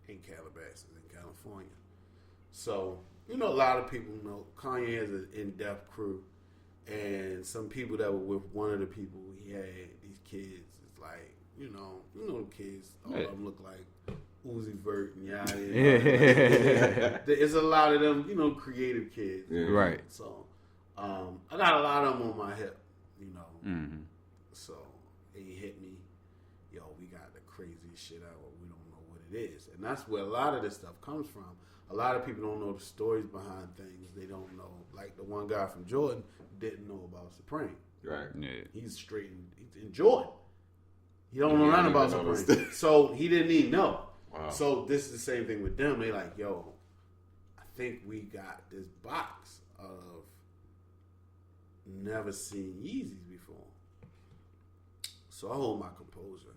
In Calabasas, in California. So, you know, a lot of people know Kanye has an in-depth crew. And some people that were with one of the people he had, these kids, it's like, you know them kids, all of them look like Uzi Vert and Yachty. There's a lot of them, you know, creative kids. Right. So, I got a lot of them on my hip, you know. So, he hit me, yo, we got the craziest shit out, we don't know what it is. And that's where a lot of this stuff comes from. A lot of people don't know the stories behind things. They don't know, like the one guy from Jordan didn't know about Supreme. Right. Yeah. He's in Jordan. He don't know nothing about Supreme. So he didn't even know. Wow. So this is the same thing with them. They like, yo, I think we got this box of never seen Yeezys before. So I hold my composure.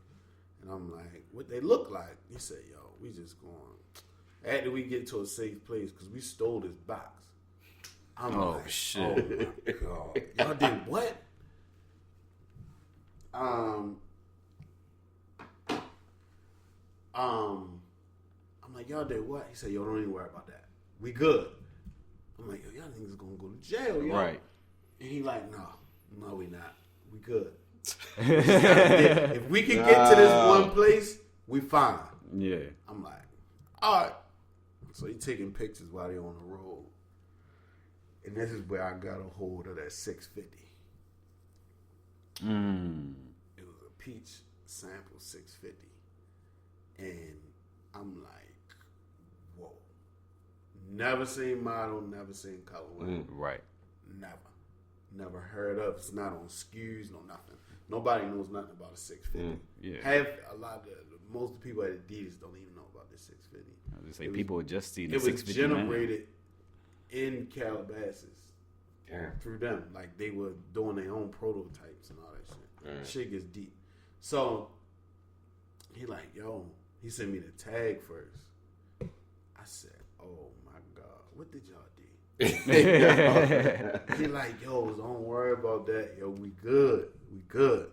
And I'm like, what they look like? He said, yo, we just going. After we get to a safe place, because we stole this box. I'm like, shit. Oh my God. Y'all did what? I'm like, y'all did what? He said, yo, don't even worry about that. We good. I'm like, yo, y'all niggas gonna go to jail, yo. Right. And he like, no, we not. We good. If we can get to this one place, we fine. Yeah. I'm like, all right. So he taking pictures while they on the road. And this is where I got a hold of that 650. It was a peach sample 650. And I'm like, whoa. Never seen model, never seen colorway. Right. Never heard of. It's not on SKUs, no nothing. Nobody knows nothing about a 650. Yeah. Have a lot of most of the people at Adidas don't even know about the 650. I was gonna say people would just see the It was 650 man. generated in Calabasas through them. Like they were doing their own prototypes and all that shit. Shit gets deep. So he like, yo, he sent me the tag first. I said, oh my God, what did y'all do? He like, yo, don't worry about that. Yo, we good. We good.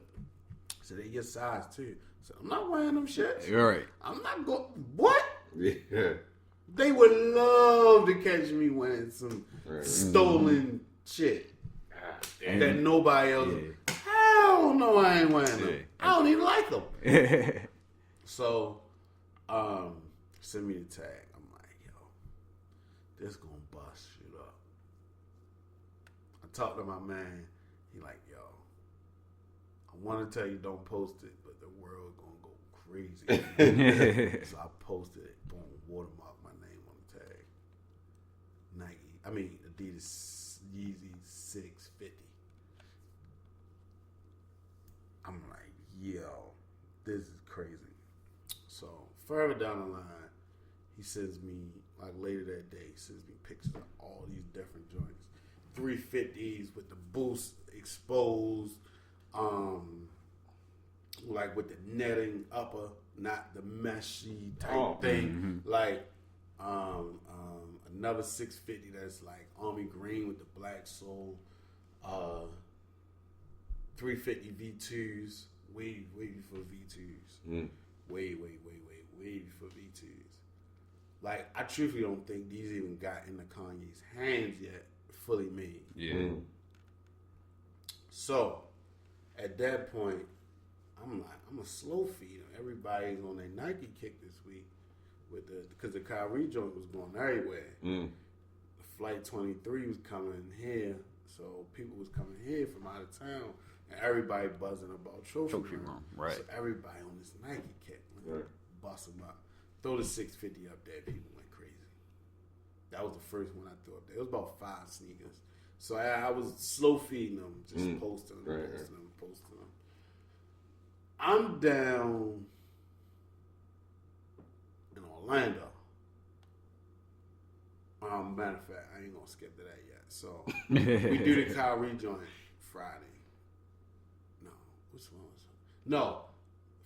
So they your size too. So I'm not wearing them shits. You're right. I'm not going. What? Yeah. They would love to catch me wearing some stolen shit that nobody else. Yeah. Hell no, I ain't wearing them. I don't even like them. So, send me the tag. I'm like, yo, this gonna bust shit up. I talked to my man. He like, yo, I want to tell you don't post it, but the world gonna go crazy. So I posted it. Boom, watermark my name on the tag. Adidas Yeezy 650. I'm like, yo, this is crazy. So further down the line, he sends me, like later that day, he sends me pictures of all these different joints. 350s with the boost exposed, like with the netting upper, not the meshy type thing. Mm-hmm. Like another 650 that's like army green with the black sole. 350 V2s, way before V2s. Way before V2s. Like, I truthfully don't think these even got into Kanye's hands yet, fully made. Yeah. So, at that point, I'm like, I'm a slow feed them. Everybody's on their Nike kick this week because the Kyrie joint was going everywhere. The Flight 23 was coming here, so people was coming here from out of town, and everybody buzzing about Trophy Room. Right. So everybody on this Nike kick, bust them up. Throw the 650 up there, people went crazy. That was the first one I threw up there. It was about 5 sneakers. So I was slow feeding them, just posting them. I'm down in Orlando. Matter of fact, I ain't gonna skip to that yet. So we do the Kyrie joint Friday. No, which one was it? No,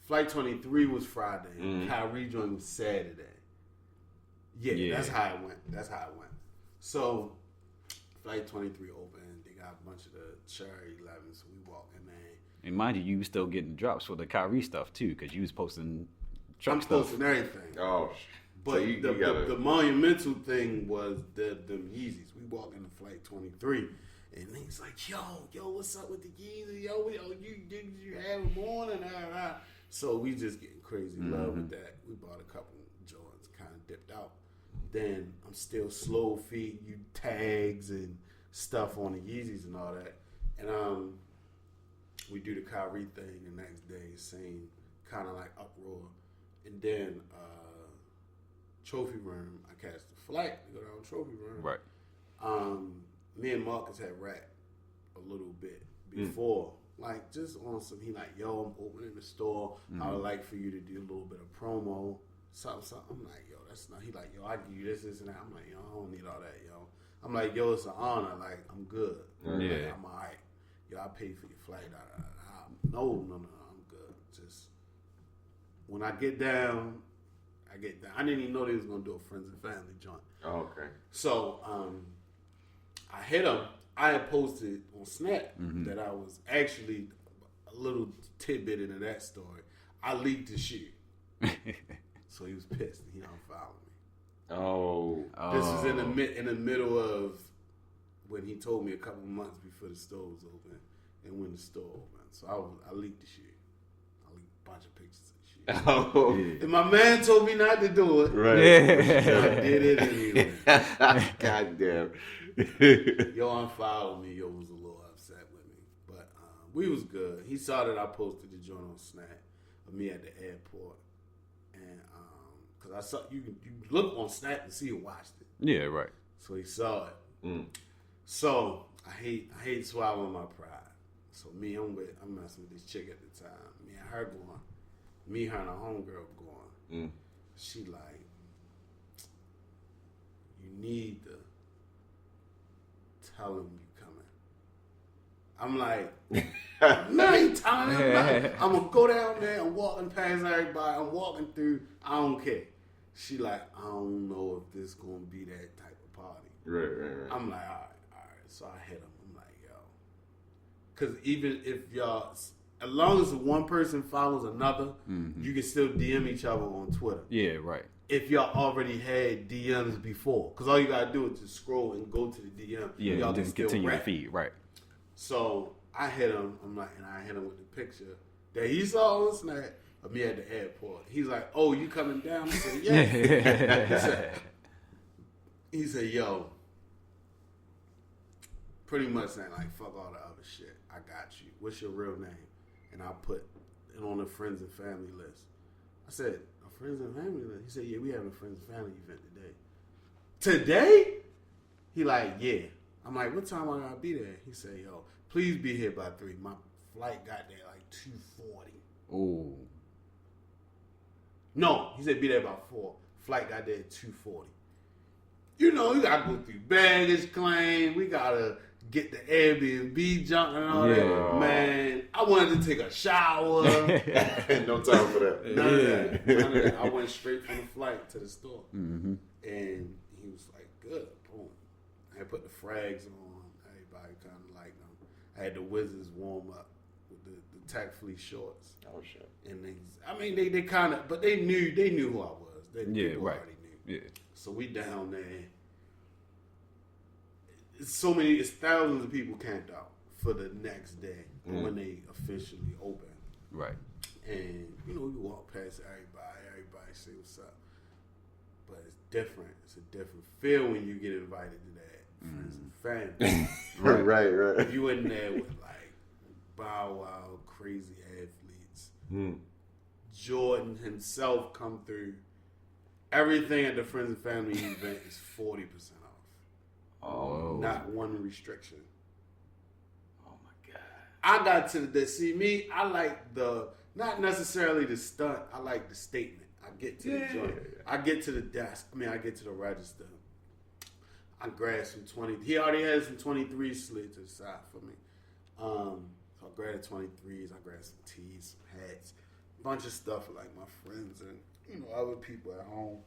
Flight 23 was Friday. Kyrie joint was Saturday. Yeah, that's how it went. So Flight 23 open. They got a bunch of the Cherry 11s. So we walk in there. And mind you, you was still getting drops for the Kyrie stuff too, because you was posting truck I'm stuff. posting everything. Oh, but so you gotta... the monumental thing was them Yeezys. We walk into Flight 23, and he's like, "Yo, what's up with the Yeezys? Yo, you have them on?" And so we just getting crazy love with that. We bought a couple Jordans, kind of dipped out. Then I'm still slow feeding you tags and stuff on the Yeezys and all that, and we do the Kyrie thing the next day, same kind of like uproar. And then Trophy Room, I catch the flight to go down Trophy Room. Right. Me and Marcus had rapped a little bit before. Like, just on some, he like, yo, I'm opening the store. I would like for you to do a little bit of promo. Something. I'm like, yo, that's not, he like, yo, I give you this and that. I'm like, yo, I don't need all that, yo. I'm like, yo, it's an honor. Like, I'm good. Yeah. Like, I'm all right. Yo, I pay for your flight. No, I'm good. Just when I get down, I get down. I didn't even know they was gonna do a friends and family joint. Oh, okay. So I hit him. I had posted on Snap that I was actually a little tidbit into that story. I leaked the shit, so he was pissed. He unfollowed me. Oh. This was in the middle of when he told me a couple months before the store was open and when the store opened. So I leaked the shit. I leaked a bunch of pictures of shit. Oh. And my man told me not to do it. Right. I did it anyway. God damn. Yo unfollowed me. Yo was a little upset with me. But we was good. He saw that I posted the joint on Snap of me at the airport. And because I saw, you look on Snap and see who watched it. Yeah, right. So he saw it. So I hate swallowing my pride. So I'm messing with this chick at the time. Me and her going. Me, her, and her homegirl going. She like, you need to tell him you coming. I'm like, no, I ain't telling him. I'm gonna go down there. I'm walking past everybody. I'm walking through. I don't care. She like, I don't know if this gonna be that type of party. Right. I'm like, all right. So I hit him. I'm like, yo, because even if y'all, as long as one person follows another, you can still DM each other on Twitter. Yeah, right. If y'all already had DMs before, because all you gotta do is just scroll and go to the DM. Yeah, y'all just can continue the rap. feed, right? So I hit him. I'm like, and I hit him with the picture that he saw on Snap of me at the airport. He's like, "Oh, you coming down?" I said, "Yeah." he said, "Yo," pretty much saying like, "Fuck all the other shit. I got you. What's your real name?" And I put it on the friends and family list. I said, "A friends and family list?" He said, "Yeah, we having a friends and family event today." Today? He like, "Yeah." I'm like, "What time I gotta be there?" He said, "Yo, please be here by 3. My flight got there like 2:40. Oh. No, he said be there by 4. Flight got there at 2:40. You know, you gotta go through baggage claim. We gotta get the Airbnb junk and all that. Man, I wanted to take a shower. No time for that. None of that. I went straight from the flight to the store. And he was like, good. Boom. I put the frags on. Everybody kind of liked them. I had the Wizards warm up with the tactfully shorts. Oh shit! And they kind of, but they knew who I was. People already knew. Yeah. So we down there. It's thousands of people camped out for the next day when they officially open. Right. And you know, we walk past everybody say what's up. But it's different. It's a different feel when you get invited to that friends and family. Right. If you in there with like Bow Wow, crazy athletes, Jordan himself come through. Everything at the friends and family event is 40% off. Oh, Not one restriction. Oh my God. I got to see me. I like not necessarily the stunt. I like the statement. I get to the joint. I get to the desk. I get to the register. I grab some 20. He already has some 23s slid to the side for me. So I grabbed 23s. I grabbed some tees, some hats, a bunch of stuff for like my friends and other people at home.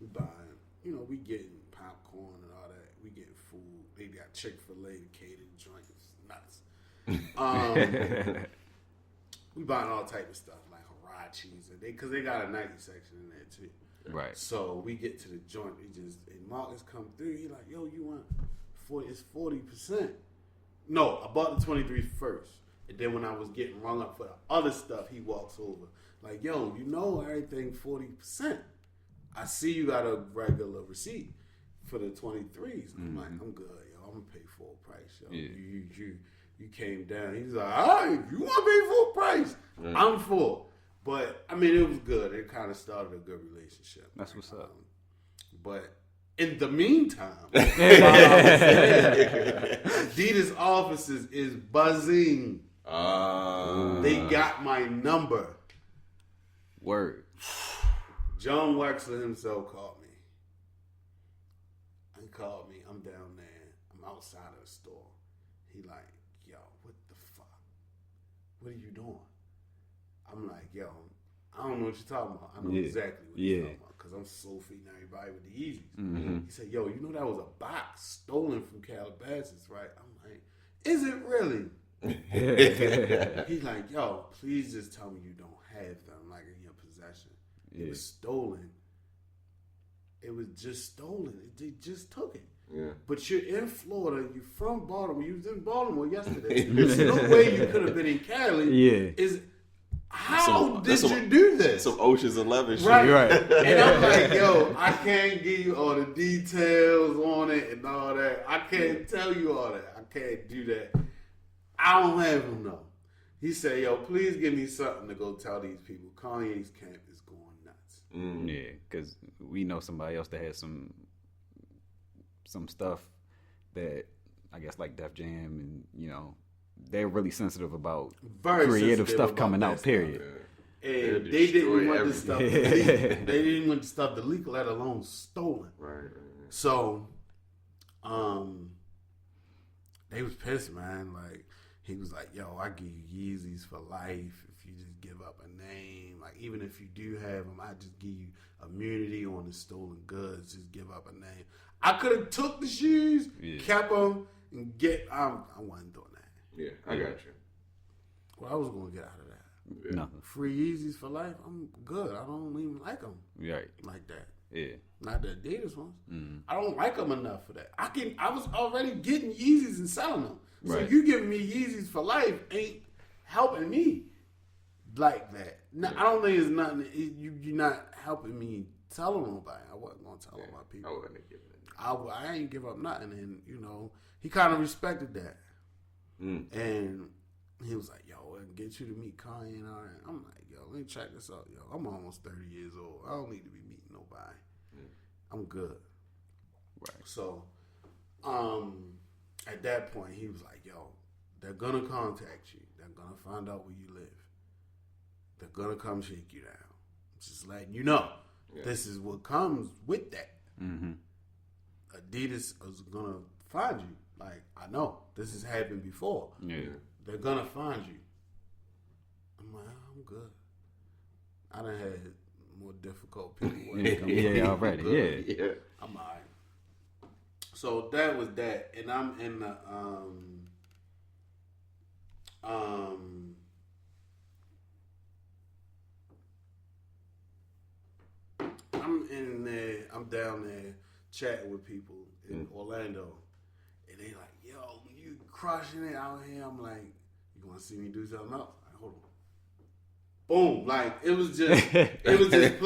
We buying. We getting popcorn and all that. We getting food. They got Chick-fil-A catered joints. Nuts. We buying all type of stuff like Harachis and because they got a Nike section in there too. Right. So we get to the joint. And Marcus come through. He like, yo, you want 40? It's 40%. No, I bought the 23 first, and then when I was getting rung up for the other stuff, he walks over like, yo, everything 40%. I see you got a regular receipt for the 23s. I'm like, I'm good, yo. I'm gonna pay full price, yo. Yeah. You came down. He's like, all right, you want to pay full price? I'm full. But it was good. It kind of started a good relationship. That's what's up. But in the meantime, Adidas offices is buzzing. They got my number. Word. John Wexler himself called me. He called me. I'm down there. I'm outside of the store. He like, yo, what the fuck? What are you doing? I'm like, yo, I don't know what you're talking about. I know exactly what you're talking about because I'm so feeding everybody with the Yeezys. He said, yo, that was a box stolen from Calabasas, right? I'm like, is it really? He's like, yo, please just tell me you don't have them like in your possession. It was stolen. It was just stolen. They just took it. Yeah. But you're in Florida. You're from Baltimore. You was in Baltimore yesterday. There's no way you could have been in Cali. Yeah. How did you do this? Some Ocean's 11 shit. Right. And I'm like, yo, I can't give you all the details on it and all that. I can't tell you all that. I can't do that. I don't have them, though. He said, yo, please give me something to go tell these people. Kanye's camp is going nuts. Yeah, because we know somebody else that has some stuff that I guess like Def Jam and, they're really sensitive about creative stuff coming out, period. And they didn't want the stuff deleted. They didn't want the stuff deleted, let alone stolen. Right. So, they was pissed, man. Like, he was like, yo, I give you Yeezys for life if you just give up a name. Like, even if you do have them, I just give you immunity on the stolen goods. Just give up a name. I could have took the shoes, kept them, and I wasn't doing that. Yeah, I got you. Well, I was going to get out of that. Yeah. Nothing. Free Yeezys for life, I'm good. I don't even like them Right. like that. Yeah. Not the Adidas ones. I don't like them enough for that. I was already getting Yeezys and selling them. So Right. you giving me Yeezys for life ain't helping me like that. No, I don't think it's nothing. You're not helping me telling nobody. I wasn't going to tell my people. I wasn't giving it. I ain't give up nothing. And, he kind of respected that. And he was like, yo, I can get you to meet Kanye and all that. I'm like, yo, let me check this out, yo. I'm almost 30 years old. I don't need to be meeting nobody. I'm good. Right. So, at that point, he was like, yo, they're going to contact you. They're going to find out where you live. They're going to come shake you down. Just letting you know. Yeah. This is what comes with that. Mm-hmm. Adidas is going to find you. Like, I know. This has happened before. Yeah. They're going to find you. I'm like, I'm good. I done had more difficult people. Yeah, already. Yeah. I'm all right. So that was that. And I'm in the, I'm down there chatting with people in Orlando. And they like, yo, you crushing it out here. I'm like, you want to see me do something else? Like, hold on. Boom. Like, it was just play. It was just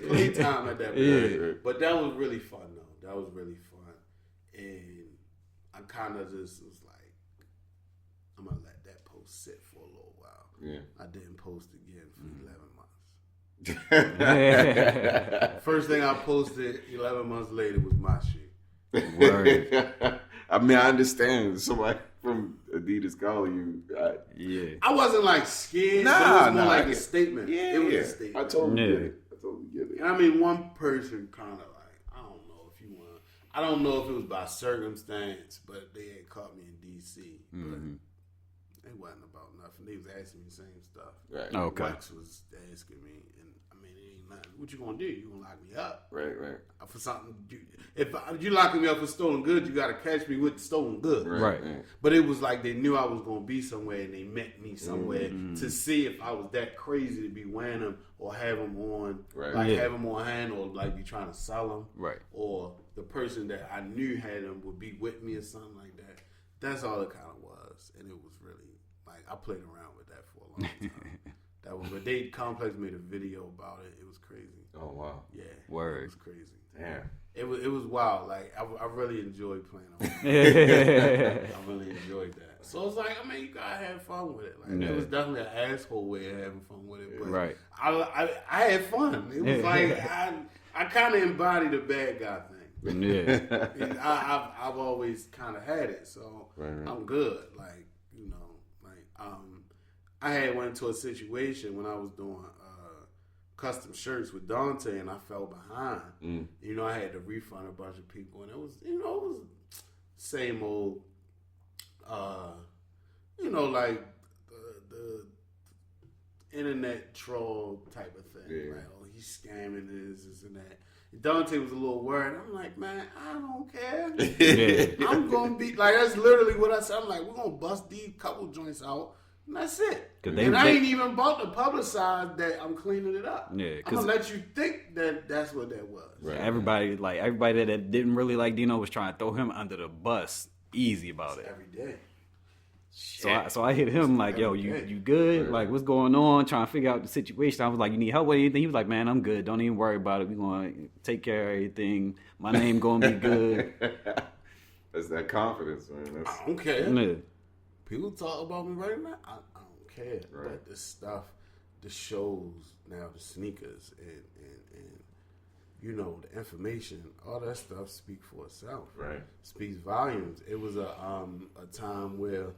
play time at that point. Yeah. But that was really fun, though. That was really fun. And I kind of just was like, I'm going to let that post sit for a little while. Yeah. I didn't post again for 11 months. First thing I posted 11 months later was my shit. Word. I mean, I understand somebody from Adidas calling you. Yeah. I wasn't like scared. Nah, but it was more nah, like a statement. Yeah, it was a statement. I totally get it. And I mean, one person kind of like, I don't know if you want. I don't know if it was by circumstance, but they had caught me in D.C. But it wasn't about nothing. They was asking me the same stuff. Right. Okay. Wax was asking me, and I mean, it ain't nothing. What you gonna do? You gonna lock me up? Right. For something. If you locking me up for stolen goods, you got to catch me with the stolen goods. Right. But it was like they knew I was going to be somewhere, and they met me somewhere to see if I was that crazy to be wearing them or have them on, have them on hand, or like be trying to sell them. Right. Or the person that I knew had them would be with me or something like that. That's all it kind of was, and it was really like I played around with that for a long time. But they Complex made a video about it. It was crazy. Oh wow. Yeah. Word. It was crazy. Damn. It was wild. Like I really enjoyed playing on it. I really enjoyed that. So it's like, I mean, you gotta have fun with it. Like it was definitely an asshole way of having fun with it, but I had fun. It was like I kind of embodied the bad guy thing. Yeah. And I've always kind of had it, so I'm good. Like I had went into a situation when I was doing custom shirts with Donte, and I fell behind. I had to refund a bunch of people, and it was same old, like the internet troll type of thing. Yeah. Like, oh, he's scamming this and that. Donte was a little worried. I'm like, man, I don't care. I'm gonna be like, that's literally what I said. I'm like, we're gonna bust these couple joints out. And that's it. And I ain't even about to publicize that I'm cleaning it up. Yeah, I'm gonna let you think that that's what that was. Right. Everybody that didn't really like Dino was trying to throw him under the bus easy about it. Every day. So I hit him like, yo, you good? Right. Like, what's going on? Trying to figure out the situation. I was like, you need help with anything? He was like, man, I'm good. Don't even worry about it. We're going to take care of everything. My name going to be good. That's that confidence, man. I don't care. Yeah. People talk about me right now. I don't care. Right. But this stuff, the shows now, the sneakers, and the information, all that stuff speaks for itself. Right. Speaks volumes. It was a time where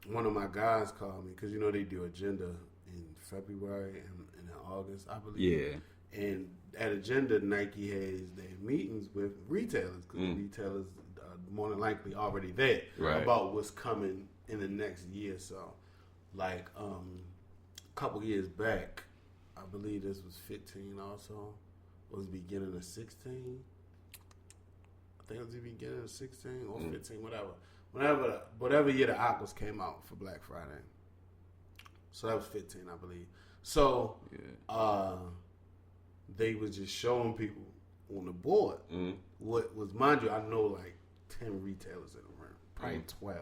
one of my guys called me because they do agenda, in February and in August, I believe. Yeah. And at Agenda, Nike has their meetings with retailers because the retailers are more than likely already there about what's coming in the next year. So, like a couple years back, I believe this was 15 also. It was the beginning of 16. I think it was the beginning of 16 or 15, whatever year the Aquas came out for Black Friday. So that was 15, I believe. So they was just showing people on the board what was, mind you, I know like 10 retailers in the room, probably 12.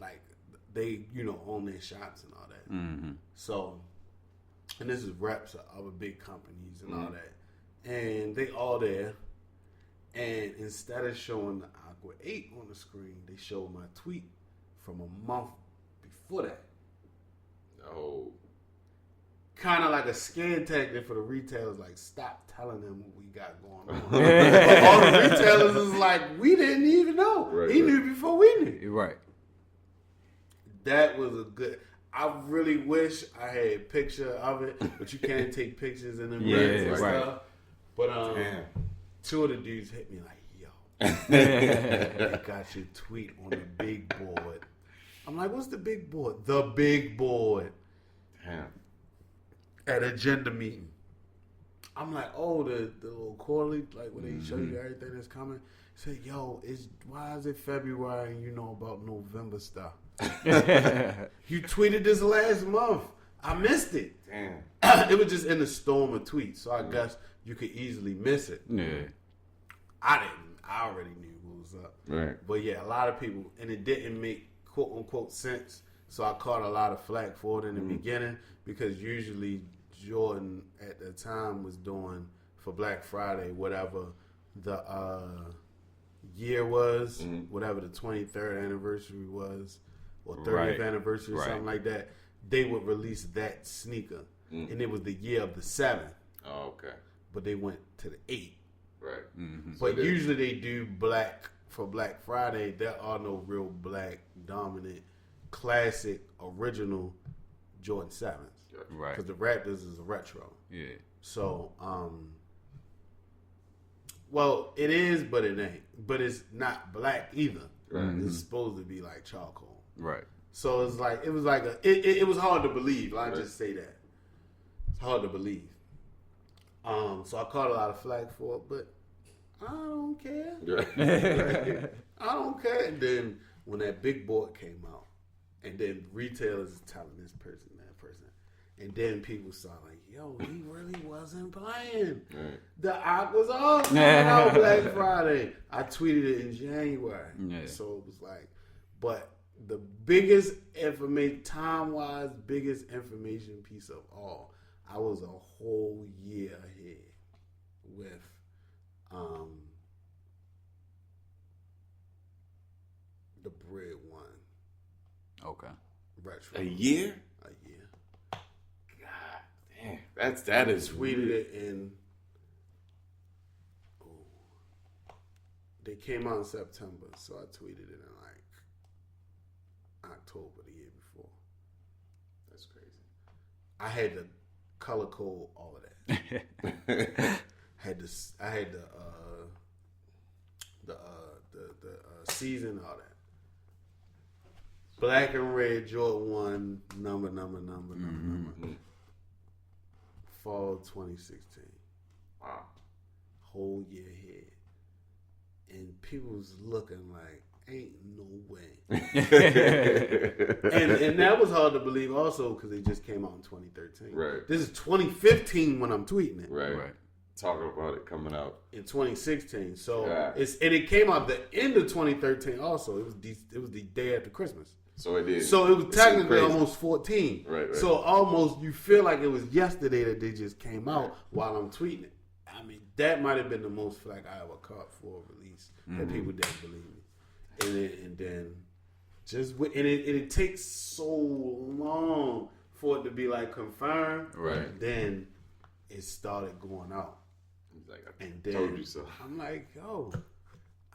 Like they, own their shops and all that. Mm-hmm. So, and this is reps of other big companies and all that. And they all there. And instead of showing the Aqua 8 on the screen, they showed my tweet from a month before that. Oh. Kind of like a scare tactic for the retailers, like, stop telling them what we got going on. But all the retailers is like, we didn't even know. He knew before we knew. Right. That was a good... I really wish I had a picture of it, but you can't take pictures in them and stuff. But two of the dudes hit me like, yo, they got your tweet on the big board. I'm like, what's the big board? The big board. Damn. At agenda meeting. I'm like, oh, the little quarterly, like when they show you everything that's coming. Say, yo, why is it February and you know about November stuff? You tweeted this last month. I missed it. Damn. It was just in the storm of tweets, so I guess you could easily miss it. Yeah. I didn't. I already knew what was up. Right. But yeah, a lot of people, and it didn't make quote unquote sense. So I caught a lot of flack for it in the beginning because usually Jordan at the time was doing for Black Friday whatever the year was, whatever the 23rd anniversary was, or 30th anniversary or something like that. They would release that sneaker, and it was the year of the 7th. Oh, okay. But they went to the 8th. Right. Mm-hmm. But usually they do black for Black Friday. There are no real black dominant classic original Jordan 7s. Right. Because the Raptors is a retro. Yeah. So, well, it is, but it ain't. But it's not black either. Right. It's supposed to be like charcoal. Right. So it's like it was like it was hard to believe. I'll just say that. It's hard to believe. So I caught a lot of flack for it, but I don't care. I don't care. And then when that big board came out, and then retailers is telling this person, that person, and then people saw like, yo, he really wasn't playing. Right. The op was off coming out Black Friday. I tweeted it in January. Yeah. So it was like, but the biggest information, time-wise, biggest information piece of all, I was a whole year ahead with the Bread One. Okay. Retro. A year? A year. God damn. That is Tweeted it in. Oh, they came out in September, so I tweeted it in like October the year before. That's crazy. I had the color code, all of that. I had the season, all that. Black and red Jordan 1 number. Fall 2016. Wow. Whole year ahead. And people was looking like, ain't no way. and that was hard to believe also because it just came out in 2013. Right. This is 2015 when I'm tweeting it. Right. Talking about it coming out in 2016. So it came out the end of 2013 also. It was the day after Christmas. So it did. So it was technically almost 14. Right. So almost you feel like it was yesterday that they just came out while I'm tweeting it. I mean, that might have been the most flack I ever caught for a release that people didn't believe me. And then it takes so long for it to be like confirmed. Right. And then it started going out. He's like, And then told you so. I'm like, yo,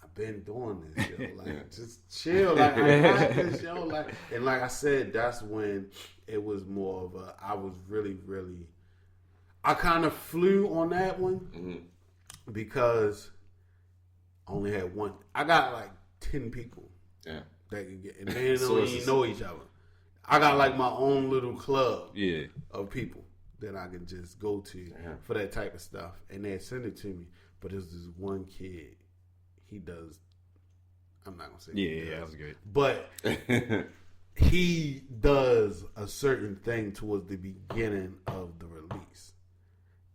I've been doing this, yo. Like, just chill. Like, I got this, yo. Like, and like I said, that's when it was more of a. I was really, really. I kind of flew on that one because I only had one. I got like 10 people. Yeah. That can get, and they don't even know each other. I got like my own little club of people that I can just go to for that type of stuff, and they send it to me. But there's this one kid. He does. I'm not gonna say. Yeah, that was good. But he does a certain thing towards the beginning of the release,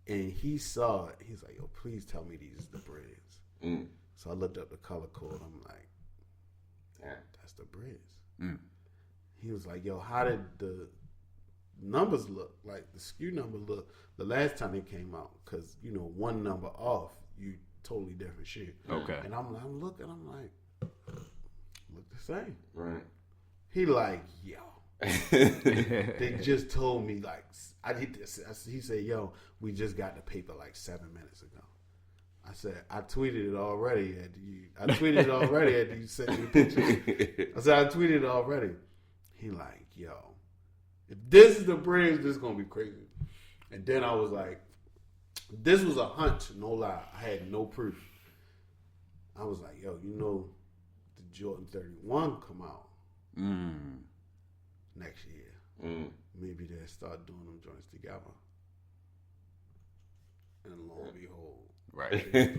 and he saw it. He's like, "Yo, please tell me these is the Breds." So I looked up the color code. I'm like, "That's the Breds." He was like, "Yo, how did the numbers look? Like the SKU number look the last time it came out? Because one number off, you totally different shit." Okay. And I'm looking. I'm like, look the same. Right. He like, yo. They just told me like I did this. He said, "Yo, we just got the paper like 7 minutes ago." I said, "I tweeted it already after you sent me the picture." I said, "I tweeted it already." He like, "Yo, if this is the Breds, this is gonna be crazy." And then I was like, this was a hunch, no lie. I had no proof. I was like, "Yo, the Jordan 31 come out next year. Maybe they'll start doing them joints together." And lo and behold, right.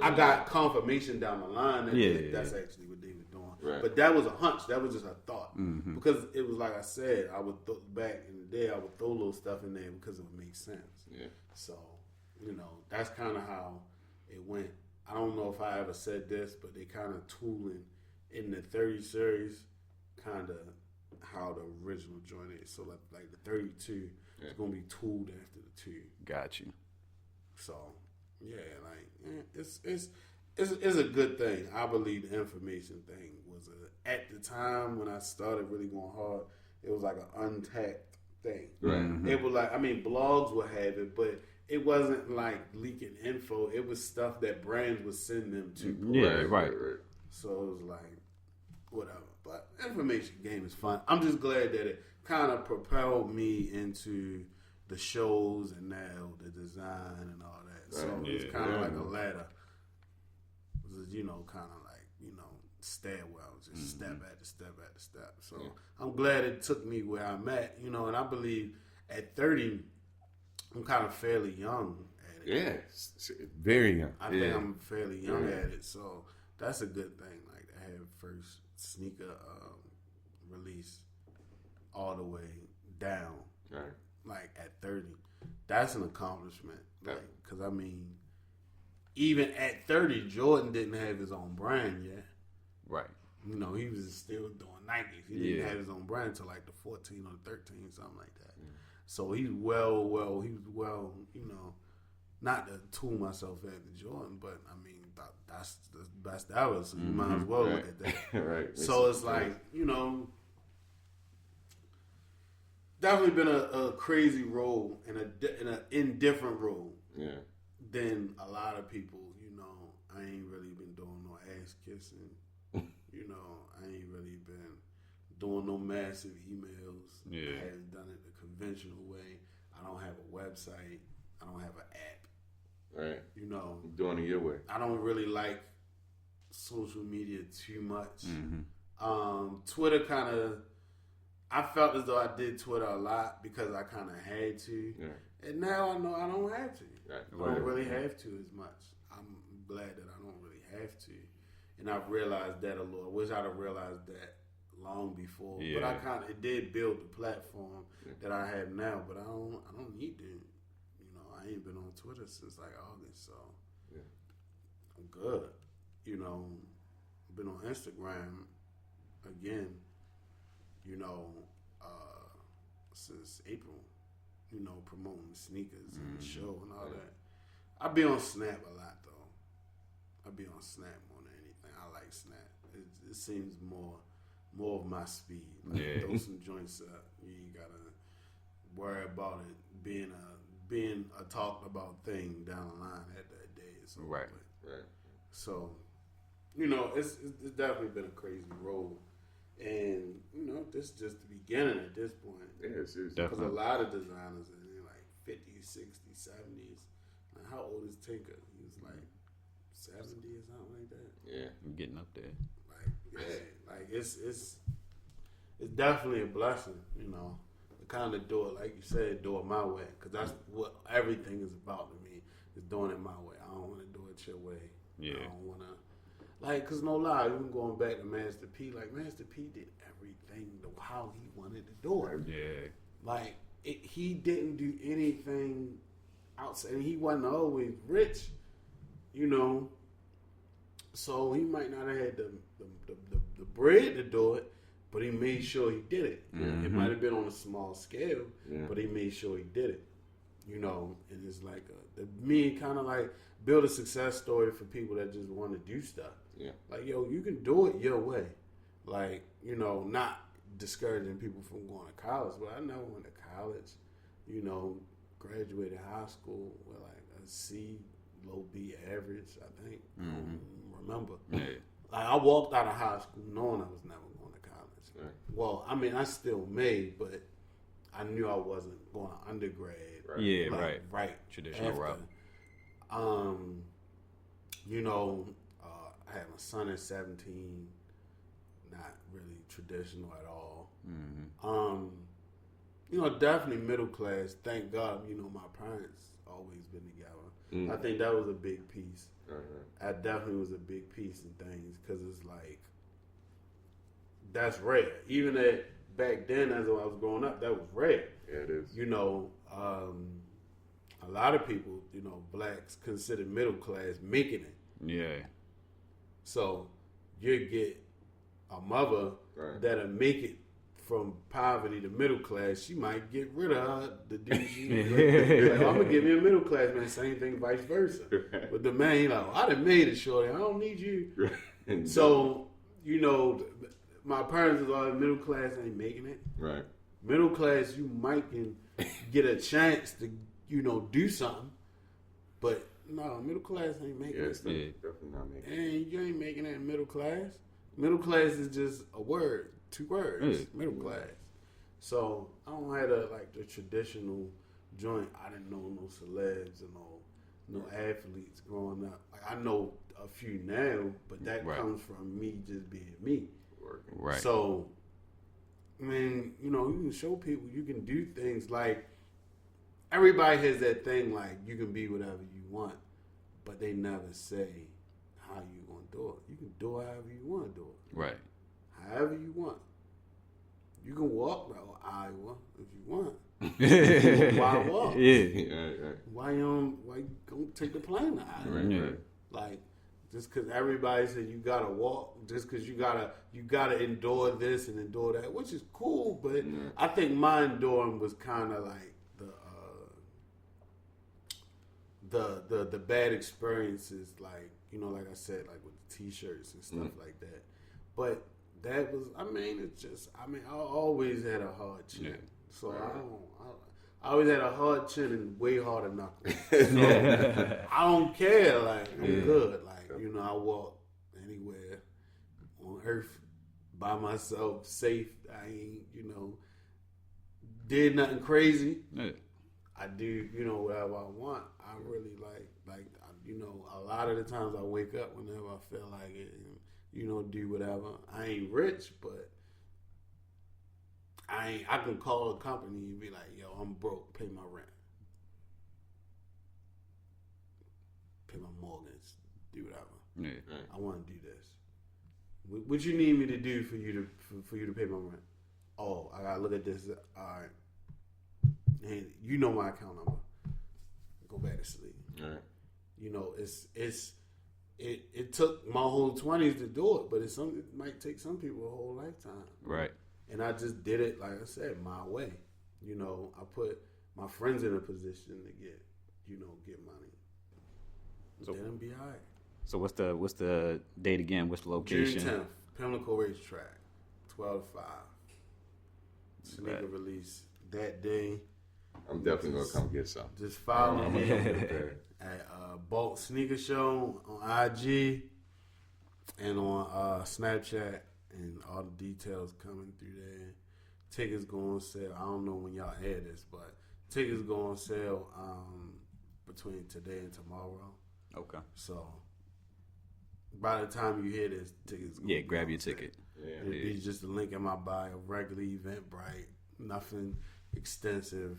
I got confirmation down the line that that's actually what they were doing. Right. But that was a hunch. That was just a thought. Because it was like I said, I would back in the day, I would throw little stuff in there because it would make sense. Yeah. So, that's kind of how it went. I don't know if I ever said this, but they kind of tooling in the 30 series, kind of how the original joint is. So like the 32 is going to be tooled after the 2. Got you. So yeah, it's a good thing. I believe the information thing was at the time when I started really going hard, it was like an untapped thing. Right. It was like, blogs would have it, but it wasn't like leaking info. It was stuff that brands would send them to. Yeah, right. So it was like, whatever. But information game is fun. I'm just glad that it kind of propelled me into the shows and now the design and all that. So it's kind of like a ladder. It was, kind of like, stairwell, just step after step after step. So I'm glad it took me where I'm at, and I believe at 30, I'm kind of fairly young at it. Yeah, very young. I think I'm fairly young at it, so that's a good thing. Like to have first sneaker release all the way down, like at 30. That's an accomplishment. Like, because even at 30, Jordan didn't have his own brand yet. Right. He was still doing Nikes. He didn't have his own brand until like the 14 or 13, something like that. So he's well, not to tool myself at Jordan, but that's the best ever. So you might as well look at that. Right. So it's like, definitely been a crazy role and an indifferent role. Yeah. Than a lot of people. I ain't really been doing no ass kissing. I ain't really been doing no massive emails. Yeah. I haven't done it the conventional way. I don't have a website. I don't have an app. Right. Doing it your way. I don't really like social media too much. Twitter kind of, I felt as though I did Twitter a lot because I kind of had to. Yeah. And now I know I don't have to. Right. I don't really have to as much. I'm glad that I don't really have to. And I've realized that a little. I wish I'd have realized that long before. Yeah. But it did build the platform that I have now, but I don't need to. I ain't been on Twitter since like August, so I'm good. Been on Instagram again, since April, promoting sneakers and the show and all that. I be on Snap a lot though. I be on Snap more than anything. I like Snap. It seems more of my speed. Like throw some joints up. You ain't gotta worry about it being a talked about thing down the line at that day. So right. So, it's definitely been a crazy road. And, you know, this is just the beginning at this point. Yeah, seriously. Because a lot of designers are in like 50s, 60s, 70s. Like, how old is Tinker? He was like 70 or something like that. Yeah. I'm getting up there. Like, yeah, like it's definitely a blessing, you know, to kind of do it, like you said, do it my way. Because that's what everything is about to me, is doing it my way. I don't want to do it your way. Yeah. I don't want to, like, because no lie, even going back to Master P, like, Master P did everything how he wanted to do it. Yeah. Like, he didn't do anything outside. And he wasn't always rich, you know. So he might not have had the bread to do it, but he made sure he did it. Mm-hmm. It might have been on a small scale, Yeah. but he made sure he did it. You know, and it's like me kind of like build a success story for people that just want to do stuff. Yeah. Like, yo, you can do it your way. Like, you know, not discouraging people from going to college, but I never went to college. You know, graduated high school with like a C, low B average, I think. I don't remember. Yeah. Like, I walked out of high school knowing I was never going to college. Right. Well, I mean, I still may, but I knew I wasn't going to undergrad. Right. Yeah, Like, right. Traditional after. route. You know, I had my son at 17, not really traditional at all. Mm-hmm. You know, definitely middle class. Thank God, you know, my parents always been together. I think that was a big piece. That definitely was a big piece in things, because it's like, that's rare. Even back then, as I was growing up, that was rare. Yeah, it is. You know, a lot of people, you know, blacks considered middle class making it. Yeah. So you get a mother Right. that'll make it from poverty to middle class. She might get rid of her, the dude. Like, I'm gonna give me a middle class man. Same thing, vice versa. But the man, you know, I done made it, shorty. I don't need you. So, you know, my parents was always middle class, ain't making it. Right. Middle class, you might can get a chance to, you know, do something, but no, middle class ain't making Yeah, it. it's definitely not making it. And you ain't making it in middle class. Middle class is just a word, 2 words. Middle class. So I don't have the traditional joint. I didn't know no celebs and no athletes growing up. Like, I know a few now, but that comes from me just being me. Working. Right. So, I mean, you know, you can show people you can do things. Like, everybody has that thing, like, you can be whatever you want, but they never say how you gonna do it. You can do it however you want to do it. Right. However you want. You can walk around Iowa if you want. Why walk? Yeah. Right. Why you don't take the plane to Iowa? Right. Yeah. Right. Like, just because everybody said you gotta walk, just because you gotta endure this and endure that, which is cool. But I think my enduring was kind of like the bad experiences, like, you know, like I said, like with the T-shirts and stuff like that. But that was, I mean, it's just, I mean, I always had a hard chin, so I always had a hard chin and way harder knuckles. So I don't care, like, I'm good, like, you know, I walk anywhere on earth by myself, safe. I ain't, you know, did nothing crazy. Yeah. I do, you know, whatever I want. I really like, you know, a lot of the times I wake up whenever I feel like it, and, you know, do whatever. I ain't rich, but I can call a company and be like, yo, I'm broke, pay my rent, pay my mortgage, do whatever. Yeah. I want to do this. What you need me to do for you to pay my rent? Oh, I gotta look at this. All right, and you know my account number. Go back to sleep. All right. You know, it took my whole 20s to do it, but it might take some people a whole lifetime. Right. And I just did it, like I said, my way. You know, I put my friends in a position to get money. So, Let them be all right. So what's the date again? What's the location? June 10th, Pimlico Racetrack, 12 to 5. Sneaker release that day. I'm definitely going to come get some. Just follow I'm me going to come get there. at Baltimore Sneaker Show on IG and on Snapchat and all the details coming through there. Tickets go on sale. I don't know when y'all hear this, but tickets go on sale between today and tomorrow. Okay. So by the time you hear this, tickets. Yeah, grab your ticket. Yeah. It'll be just a link in my bio. Regular Eventbrite. Nothing extensive.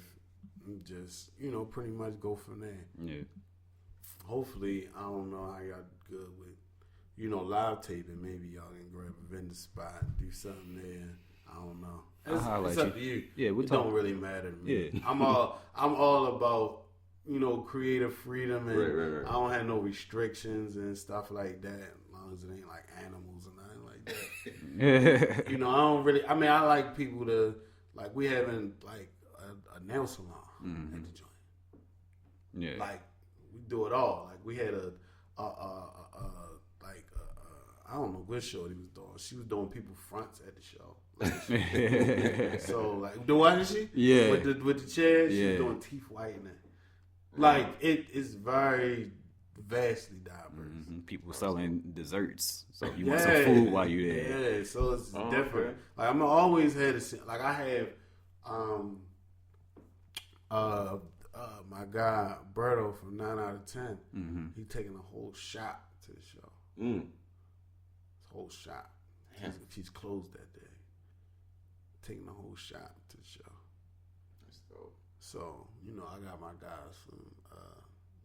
Just pretty much go from there. Yeah. Hopefully, I don't know how y'all good with live taping. Maybe y'all can grab a vendor spot and do something there. I don't know. It's up to you. Yeah, it don't really matter to me. Yeah. I'm all about creative freedom, and right. I don't have no restrictions and stuff like that. As long as it ain't like animals or nothing like that. I don't really. I mean, I like people to like. We having like a nail salon at the joint. Yeah. Like we do it all. Like we had I don't know what show he was doing. She was doing people fronts at the show. So like, wasn't she? Yeah. With the chairs, she was doing teeth whitening. Like it is very vastly diverse. Mm-hmm. People selling desserts, so you want some food while you there. Yeah, so it's different. Okay. Like I'm always had a like I have my guy Berto from 9 out of 10. Mm-hmm. He taking a whole shop to the show. Whole shop. She's closed that day. Taking the whole shop to the show. That's dope. So, I got my guys from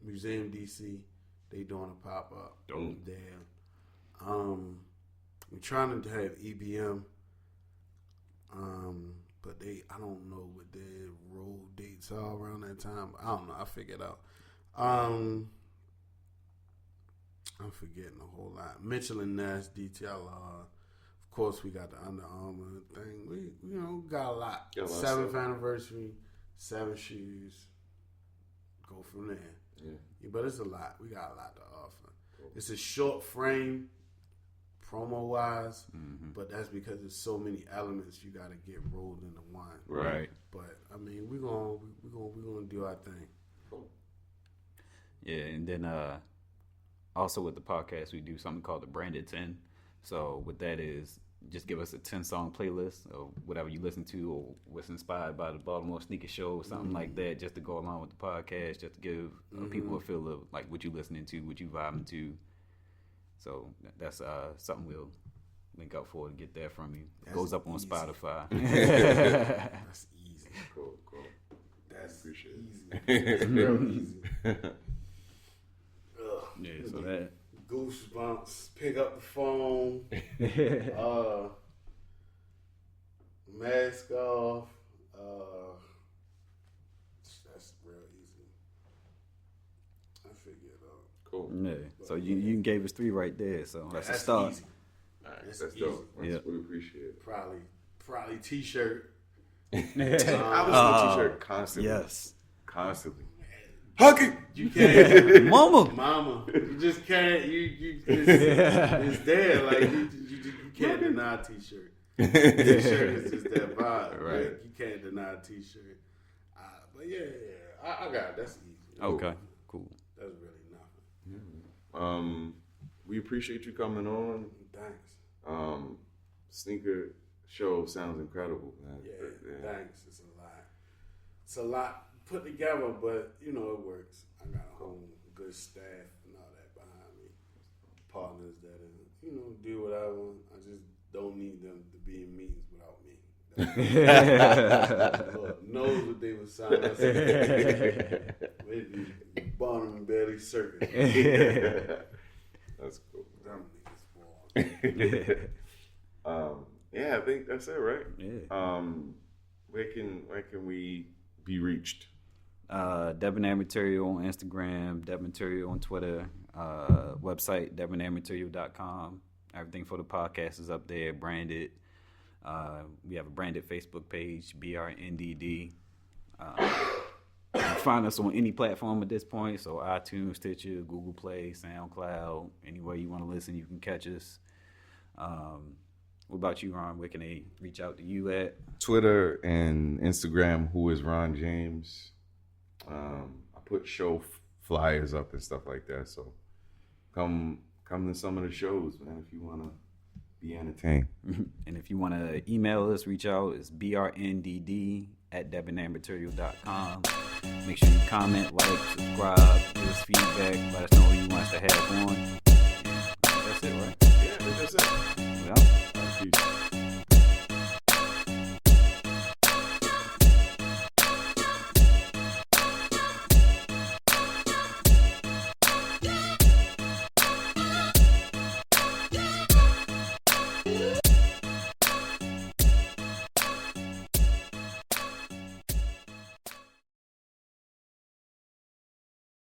Museum DC. They doing a pop-up. Dope. There. We're trying to have EBM. But I don't know what their road dates are around that time. I don't know. I figured out. I'm forgetting a whole lot. Mitchell and Nash, DTLR. Of course, we got the Under Armour thing. We got a lot. 7th anniversary, 7 shoes. Go from there. Yeah, but it's a lot. We got a lot to offer. Cool. It's a short frame, promo wise, but that's because there's so many elements you got to get rolled into one. Right. But I mean, we're gonna do our thing. Cool. Yeah, and then also with the podcast, we do something called the Branded 10. So what that is, just give us a 10-song playlist of whatever you listen to or what's inspired by the Baltimore Sneaker Show or something like that, just to go along with the podcast, just to give people a feel of like what you listening to, what you vibing to. So that's something we'll link up for to get that from you. It goes up on easy. Spotify. That's easy. Cool. That's appreciate easy. it. That's real easy. Yeah, so that. Goosebumps. Pick up the phone. Mask off. That's real easy. I figure it out. Cool. Yeah. So you gave us 3 right there. So that's a start. Easy. All right, That's that's easy. dope. Yeah. We appreciate it. Probably t-shirt. I was in a t-shirt constantly. Yes. Constantly. Huggy. You can't, Mama. You just can't. It's there. Like you can't deny a t-shirt. T-shirt is just that vibe. Right. Like, you can't deny a t-shirt. But yeah, I got it. That's easy. Okay. Cool. That's really nothing. We appreciate you coming on. Thanks. Sneaker Show sounds incredible, man. Yeah, thanks. It's a lot. It's a lot put together, but it works. I got a whole good staff and all that behind me. Partners that do what I want. I just don't need them to be in meetings without me. Lord knows what they would sign us up. Barnum and Bailey Circus. That's cool. Them niggas, boy. Yeah, I think that's it, right? Yeah. Where can we be reached? Debonair Material on Instagram, Deb Material on Twitter, website debonairmaterial.com. Everything for the podcast is up there, branded. We have a branded Facebook page, BRNDD. You can find us on any platform at this point, so iTunes, Stitcher, Google Play, SoundCloud, anywhere you want to listen, you can catch us. What about you, Ron? Where can they reach out to you at? Twitter and Instagram, who is Ron James. I put show flyers up and stuff like that, so come to some of the shows, man, if you want to Be entertained. And if you want to email us, reach out. It's brndd@debonairmaterial.com. Make sure you comment, like, subscribe, give us feedback, let us know who you want us to have on.